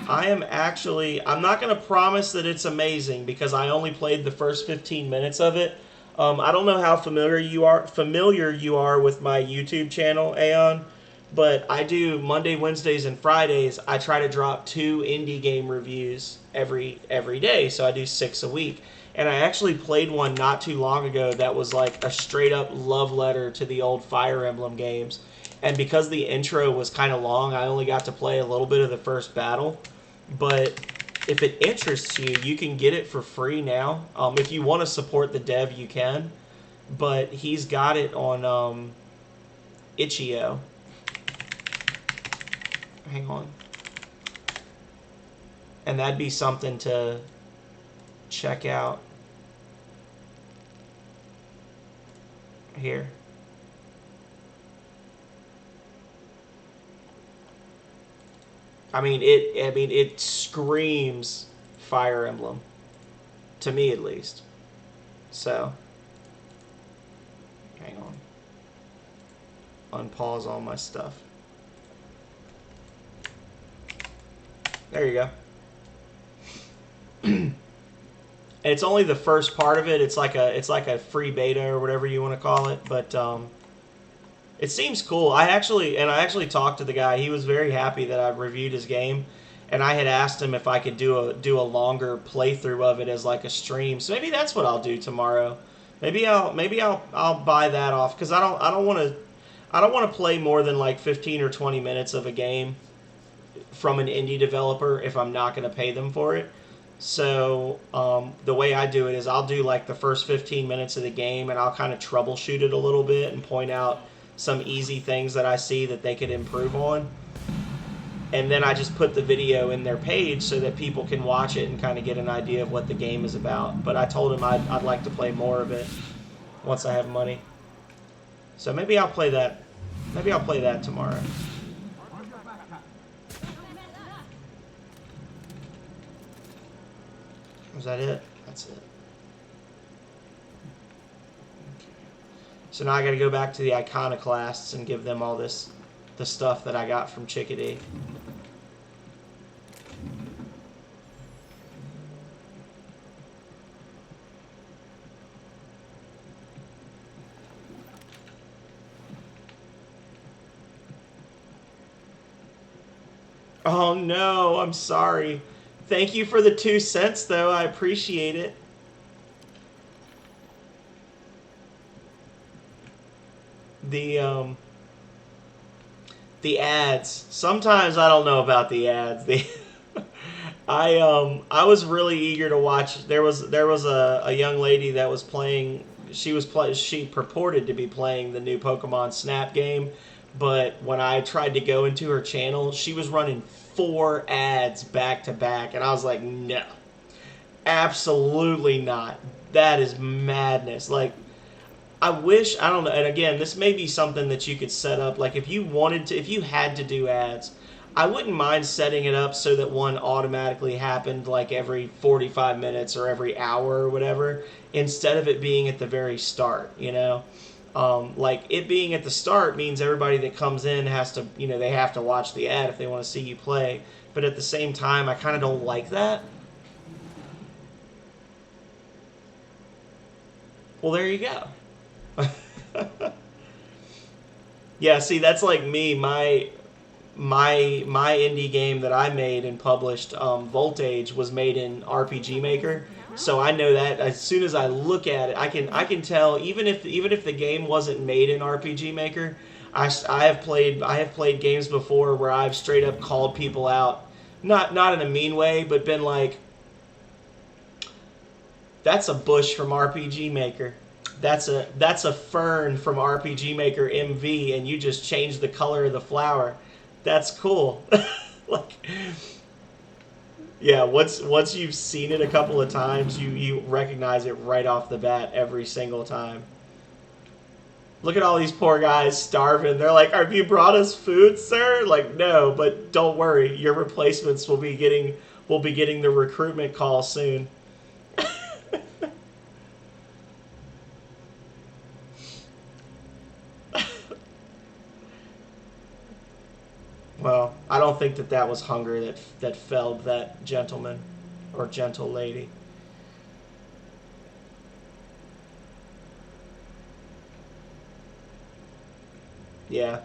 I'm not going to promise that it's amazing because I only played the first 15 minutes of it. I don't know how familiar you are with my YouTube channel, Aeon, but I do Monday, Wednesdays, and Fridays. I try to drop 2 indie game reviews every day, so I do 6 a week. And I actually played one not too long ago that was like a straight up love letter to the old Fire Emblem games. And because the intro was kind of long, I only got to play a little bit of the first battle. But if it interests you, you can get it for free now. If you want to support the dev, you can. But he's got it on itch.io. Hang on. And that'd be something to check out. Here. I mean it screams Fire Emblem. To me at least. So hang on. Unpause all my stuff. There you go. And it's only the first part of it. It's like a free beta or whatever you want to call it, but it seems cool. I actually talked to the guy. He was very happy that I reviewed his game, and I had asked him if I could do a longer playthrough of it as like a stream. So maybe that's what I'll do tomorrow. Maybe I'll buy that off, because I don't want to play more than like 15 or 20 minutes of a game from an indie developer if I'm not going to pay them for it. So the way I do it is I'll do like the first 15 minutes of the game, and I'll kind of troubleshoot it a little bit and point out some easy things that I see that they could improve on. And then I just put the video in their page so that people can watch it and kind of get an idea of what the game is about. But I told him I'd like to play more of it once I have money. So maybe I'll play that. Maybe I'll play that tomorrow. Was that it? That's it. So now I got to go back to the iconoclasts and give them all the stuff that I got from Chickadee. Oh no, I'm sorry. Thank you for the 2 cents though, I appreciate it. The ads. Sometimes I don't know about the ads. I was really eager to watch. There was a young lady that was playing. She purported to be playing the new Pokemon Snap game, but when I tried to go into her channel, she was running 4 ads back to back, and I was like, no, absolutely not. That is madness. Like, I don't know, and again, this may be something that you could set up, like if you had to do ads, I wouldn't mind setting it up so that one automatically happened like every 45 minutes or every hour or whatever, instead of it being at the very start, you know? Like, it being at the start means everybody that comes in has to, they have to watch the ad if they want to see you play, but at the same time, I kind of don't like that. Well, there you go. Yeah, see, that's like me. My indie game that I made and published, Voltage, was made in RPG Maker. So I know that as soon as I look at it, I can tell, even if the game wasn't made in RPG Maker, I have played games before where I've straight up called people out, not in a mean way, but been like, that's a bush from RPG Maker. That's a fern from RPG Maker MV, and you just changed the color of the flower. That's cool. Like, yeah, once you've seen it a couple of times, you recognize it right off the bat every single time. Look at all these poor guys starving. They're like, "Have you brought us food, sir?" Like, no, but don't worry, your replacements will be getting the recruitment call soon. Well, I don't think that was hunger that felled that gentleman or gentle lady. Yeah.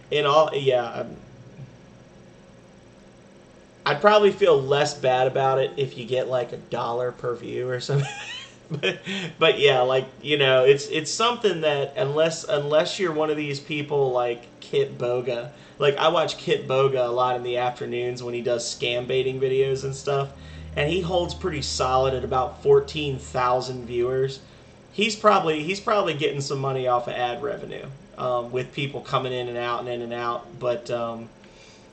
Yeah, I'd probably feel less bad about it if you get like $1 per view or something. But yeah, like, you know, it's something that unless you're one of these people like Kit Boga, like I watch Kit Boga a lot in the afternoons when he does scam baiting videos and stuff, and he holds pretty solid at about 14,000 viewers. He's probably getting some money off of ad revenue, with people coming in and out and in and out. But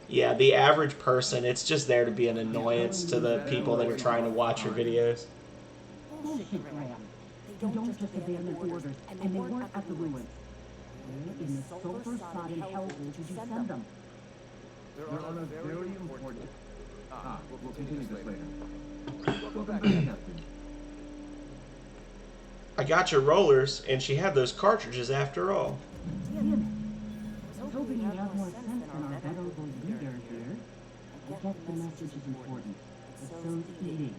yeah, the average person, it's just there to be an annoyance to the people that are trying to watch your videos. Bullshit, Graham. They don't just abandon orders, and they weren't at the ruins. Where in the sulfur-sodden hellhole did you send them? They're on a very important... we'll continue this later. Welcome back, Captain. I got your rollers, and she had those cartridges after all. Damn it. I was hoping you'd have more sense than our venerable leader here. I guess the message is important, but so's eating.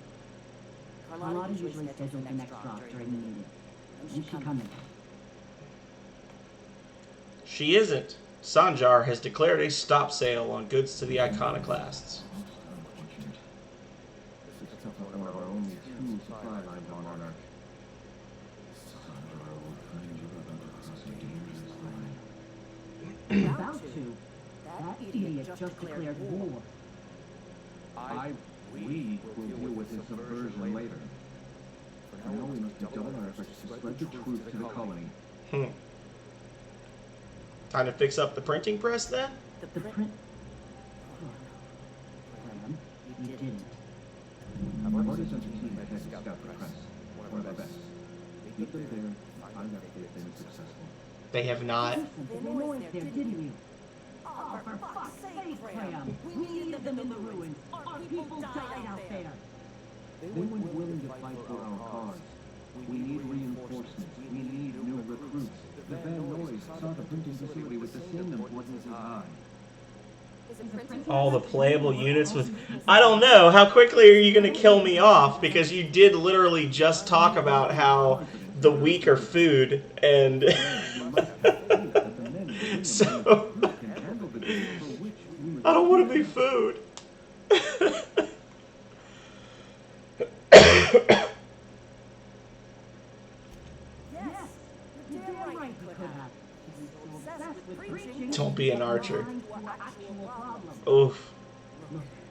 Carlotta usually schedules the next drop during the meeting. When she coming? She isn't. Sanjar has declared a stop sale on goods to the iconoclasts. This is one of our only two supply lines on Monarch. About to. That idiot just declared war. We will deal with his subversion later. For now, we must double our efforts to spread the truth to the colony. Time to fix up the printing press then? The print... Graham, you didn't. I've already sent a team ahead to scout the press. One of our best. Keep them there. Find out if they've been successful. They have not. Listen, the noise there, didn't you? Oh, for fuck's sake, Graham! We needed them in the ruins. Our people died out there. They weren't willing to fight for our cause. We need reinforcements. We need new recruits. The Van Noys saw the printing facility with the same importance as I. All the playable units with... I don't know. How quickly are you going to kill me off? Because you did literally just talk about how the weak are food, and... So... I don't want to be food. Don't be an archer. Oof.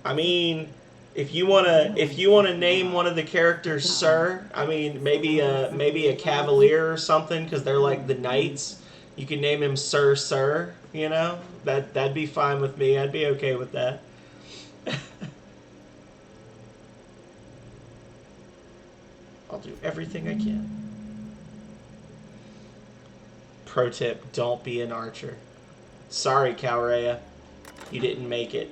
I mean, if you wanna name one of the characters Sir, I mean maybe a cavalier or something, because they're like the knights. You can name him Sir. You know, that'd be fine with me. I'd be okay with that. I'll do everything I can. Pro tip, don't be an archer. Sorry, Calrea. You didn't make it.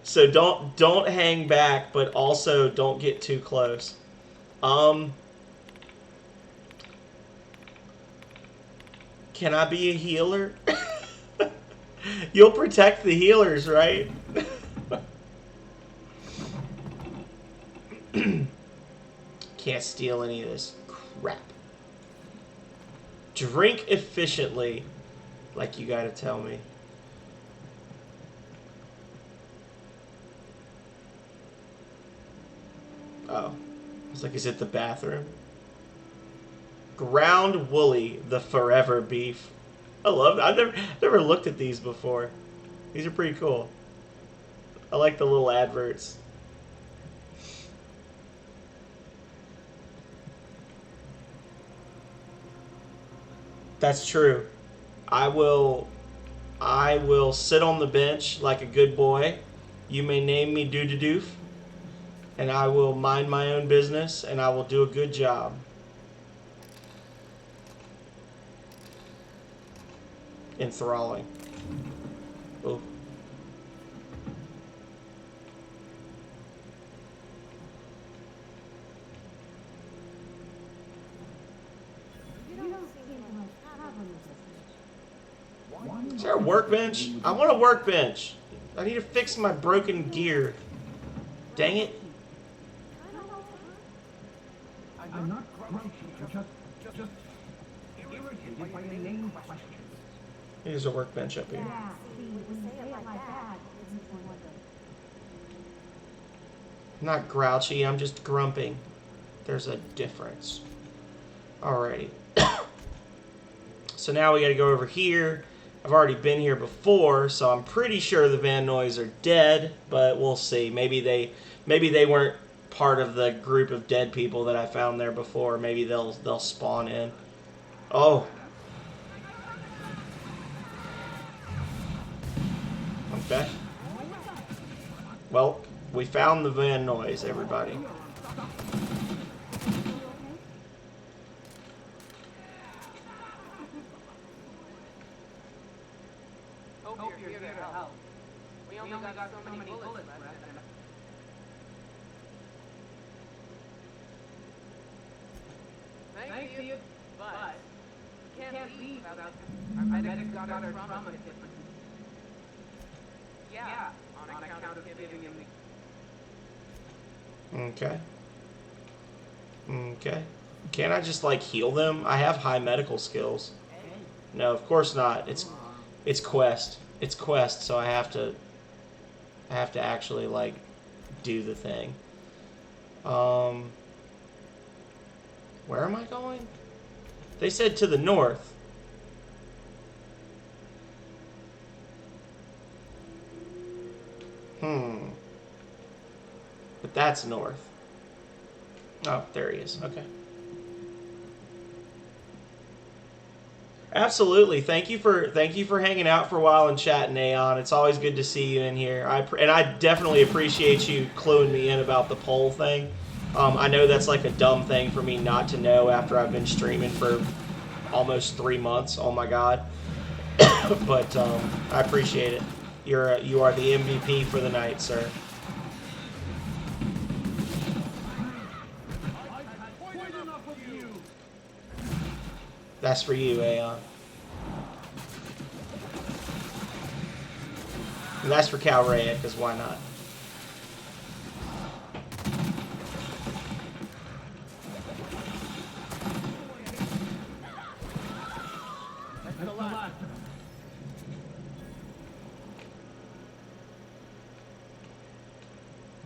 So don't hang back, but also don't get too close. Can I be a healer? You'll protect the healers, right? Can't steal any of this crap. Drink efficiently, like you gotta tell me. Oh. I was like, is it the bathroom? Ground Woolly, the forever beef. I love that. I've never looked at these before. These are pretty cool. I like the little adverts. That's true. I will sit on the bench like a good boy. You may name me Doo-Doo-Doof. And I will mind my own business, and I will do a good job. Enthralling. Oh. Is there a workbench? I want a workbench. I need to fix my broken gear. Dang it. I'm not grouchy. I'm just irritated by inane questions. Here's a workbench up here. Yeah, see, when you say it like that, it's one wonder. I'm not grouchy, I'm just grumping. There's a difference. Alrighty. So now we gotta go over here. I've already been here before, so I'm pretty sure the Van Noys are dead, but we'll see. Maybe they weren't part of the group of dead people that I found there before. Maybe they'll spawn in. Oh. Okay. Well, we found the Van Noys, everybody. Hope you're here to help. We only got so many bullets left. Thank you, but we can't leave without our medics got our trauma kit. Yeah, on account of giving him the... Okay. Okay. Can't I just, like, heal them? I have high medical skills. No, of course not. It's quest. It's quest, so I have to actually, like, do the thing. Where am I going? They said to the north. But that's north. Oh, there he is. Okay. Absolutely. Thank you for hanging out for a while and chatting, Aeon. It's always good to see you in here. And I definitely appreciate you cluing me in about the poll thing. I know that's like a dumb thing for me not to know after I've been streaming for almost 3 months. Oh my god. But I appreciate it. You are the MVP for the night, sir. That's for you, Aeon. And that's for Calrea, because why not?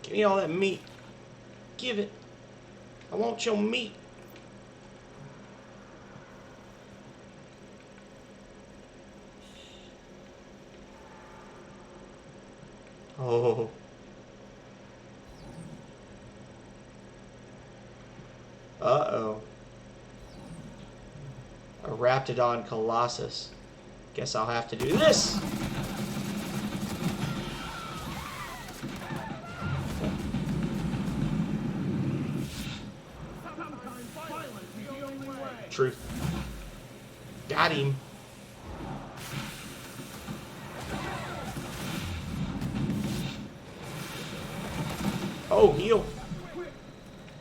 Give me all that meat. Give it. I want your meat. Oh. Uh-oh. A Raptidon Colossus. Guess I'll have to do this. Truth. Got him. Oh, heal.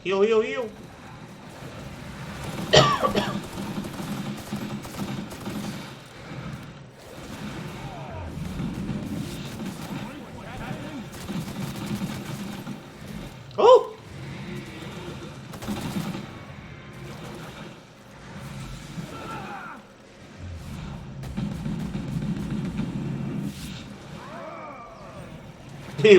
Heal, heal, heal. Oh! He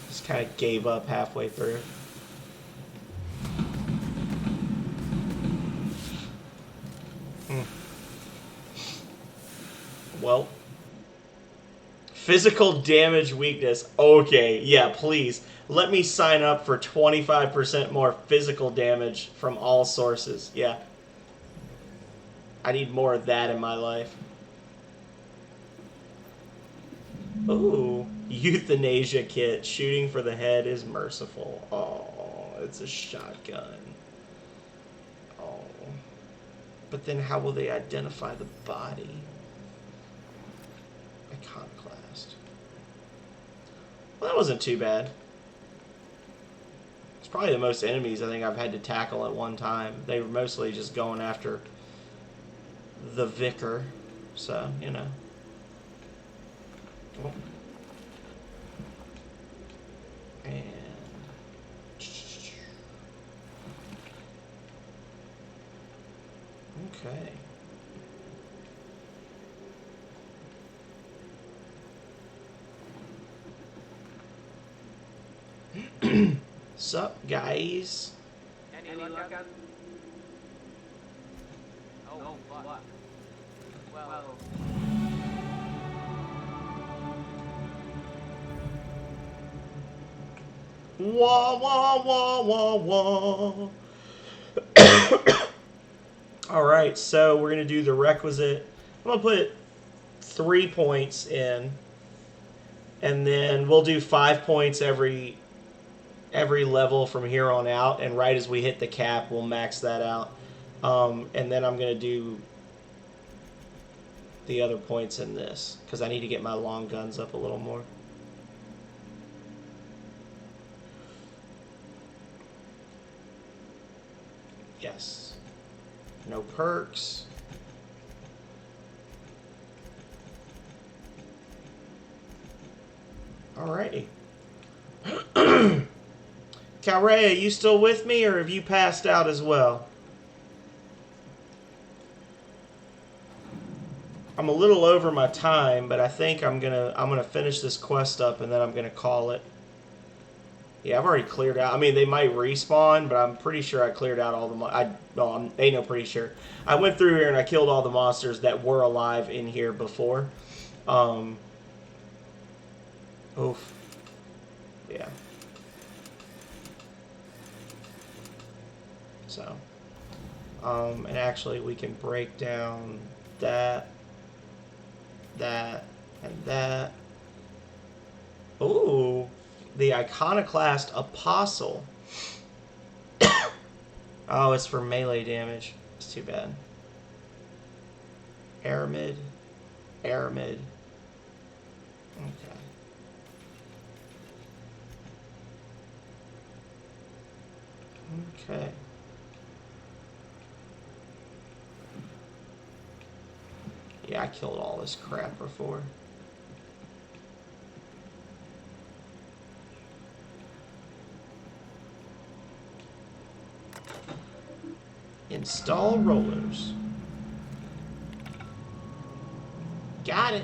just kind of gave up halfway through. Well, physical damage weakness. Okay, yeah, please. Let me sign up for 25% more physical damage from all sources. Yeah. I need more of that in my life. Ooh, euthanasia kit. Shooting for the head is merciful. Oh, it's a shotgun. Oh. But then how will they identify the body? Iconoclast. Well, that wasn't too bad. It's probably the most enemies I think I've had to tackle at one time. They were mostly just going after the vicar. So, you know. Oh. And okay. Sup, guys? Any luck out? Oh, what? Well, Wah, wah, wah, wah, wah. All right, so we're going to do the requisite. I'm going to put 3 points in, and then we'll do 5 points every level from here on out, and right as we hit the cap, we'll max that out. And then I'm going to do the other points in this, because I need to get my long guns up a little more. Yes. No perks. Alrighty. Calrea, you still with me, or have you passed out as well? I'm a little over my time, but I think I'm gonna finish this quest up, and then I'm gonna call it. Yeah, I've already cleared out. I mean, they might respawn, but I'm pretty sure I cleared out all the... ain't no pretty sure. I went through here and I killed all the monsters that were alive in here before. Oof. Yeah. So. And actually, we can break down that, and that. Ooh. The Iconoclast Apostle. Oh, it's for melee damage. It's too bad. Aramid. Okay. Okay. Yeah, I killed all this crap before. Install rollers. Got it.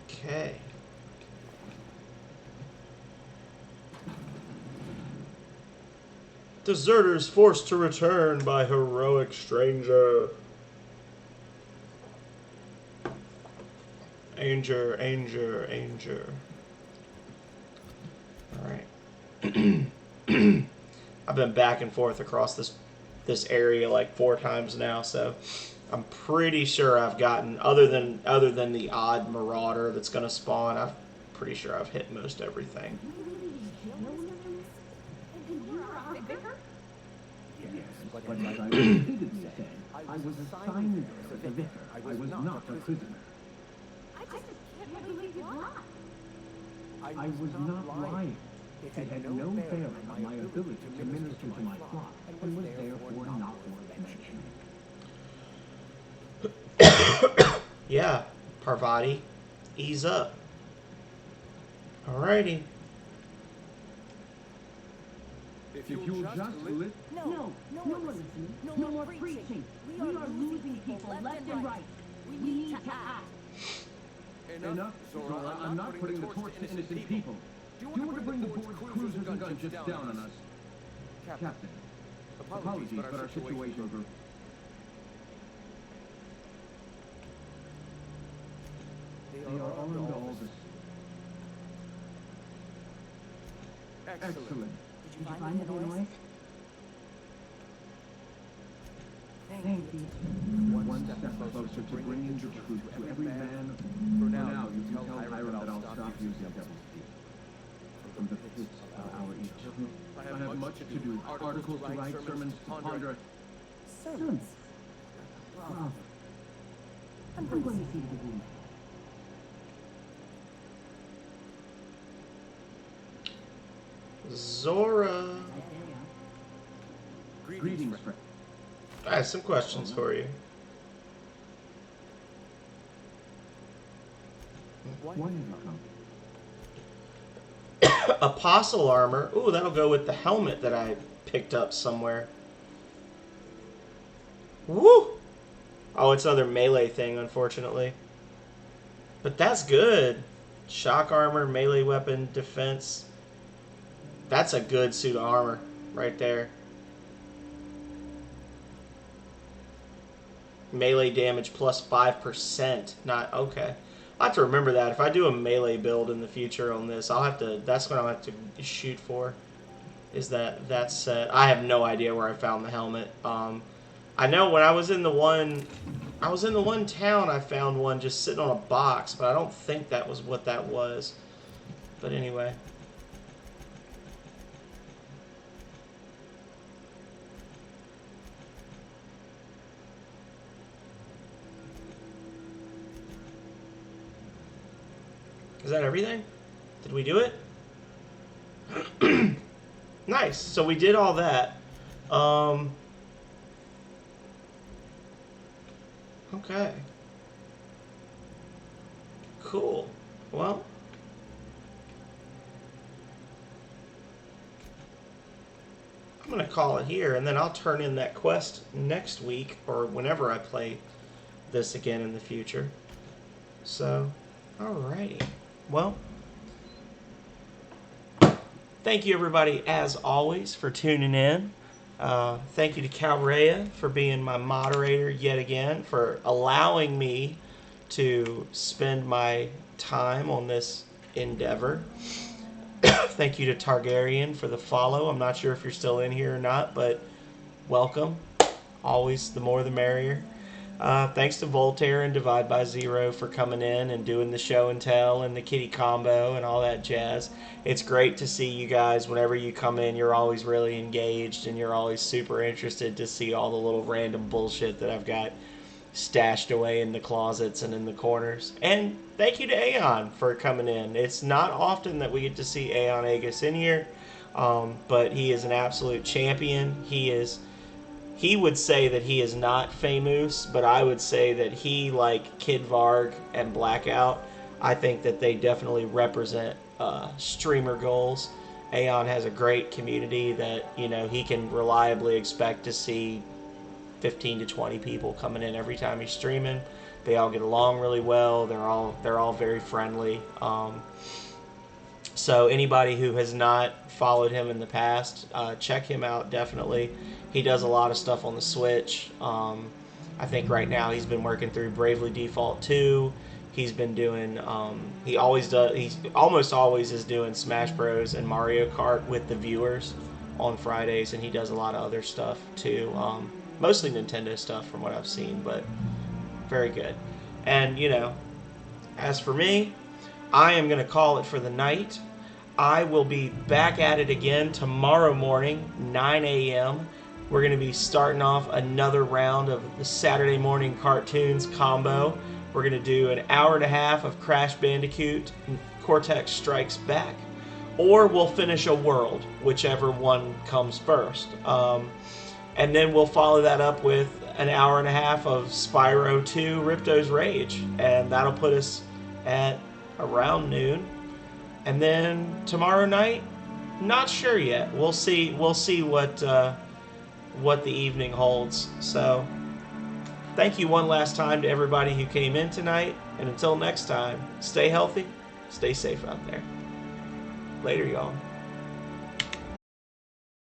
Okay. Deserters forced to return by heroic stranger. Anger. Alright. I've been back and forth across this area like 4 times now, so I'm pretty sure I've gotten, other than the odd marauder that's gonna spawn, I'm pretty sure I've hit most everything. Yes, but as I repeatedly said, I was assigned as a vicar. I was not a prisoner. I just can't believe you lied. I was not lying. It had no bearing on my ability to minister to my flock, and was therefore not worth mentioning. Yeah, Parvati, ease up. Alrighty. If you'll just listen. No more listening. No more preaching. We are losing people left and right. We need to act. Enough, Zora. I'm not putting the torch to innocent people. Do you want to bring the board's cruisers and gunships down on us? Captain, apologies, but our situations are... They are armed Aldous. Excellent. Did you find the noise? Thank you. One step closer to bringing the truth to every man. For now, you tell Hiram that I'll stop using devil's teeth. From the pits of our Egypt. I have much to do. Articles to write, sermons to ponder. Sermons. Bravo. I'm going to see the wound. Zora. Greetings, friend. I have some questions for you. Why have you come? Apostle armor. Ooh, that'll go with the helmet that I picked up somewhere. Woo! Oh, it's another melee thing, unfortunately. But that's good. Shock armor, melee weapon, defense. That's a good suit of armor right there. Melee damage plus 5%. Not okay. I'll have to remember that. If I do a melee build in the future on this, I'll have to. That's what I'll have to shoot for. Is that set? I have no idea where I found the helmet. I know when I was in the one town, I found one just sitting on a box, but I don't think that was what that was. But anyway. Is that everything? Did we do it? Nice. So we did all that. Okay. Cool. Well. I'm going to call it here, and then I'll turn in that quest next week or whenever I play this again in the future. So, alrighty. Well, thank you everybody, as always, for tuning in. Thank you to Calrea for being my moderator yet again, for allowing me to spend my time on this endeavor. Thank you to Targaryen for the follow. I'm not sure if you're still in here or not, but welcome. Always the more the merrier. Thanks to Voltaire and Divide by Zero for coming in and doing the show and tell and the kitty combo and all that jazz. It's great to see you guys. Whenever you come in, you're always really engaged and you're always super interested to see all the little random bullshit that I've got stashed away in the closets and in the corners. And thank you to Aeon for coming in. It's not often that we get to see Aeon Aegis in here, but he is an absolute champion. He would say that he is not famous, but I would say that he, like Kid Varg and Blackout, I think that they definitely represent streamer goals. Aeon has a great community that, you know, he can reliably expect to see 15 to 20 people coming in every time he's streaming. They all get along really well. They're all very friendly. So anybody who has not followed him in the past, check him out definitely. He does a lot of stuff on the Switch. I think right now he's been working through Bravely Default 2. He's been doing, he almost always is doing Smash Bros. And Mario Kart with the viewers on Fridays, and he does a lot of other stuff too. Mostly Nintendo stuff from what I've seen, but very good. And, you know, as for me, I am going to call it for the night. I will be back at it again tomorrow morning, 9 a.m. We're going to be starting off another round of the Saturday morning cartoons combo. We're going to do an hour and a half of Crash Bandicoot and Cortex Strikes Back. Or we'll finish a world, whichever one comes first. And then we'll follow that up with an hour and a half of Spyro 2 Ripto's Rage. And that'll put us at around noon. And then tomorrow night, not sure yet. We'll see what the evening holds. So thank you one last time to everybody who came in tonight. And until next time, stay healthy, stay safe out there. Later, y'all.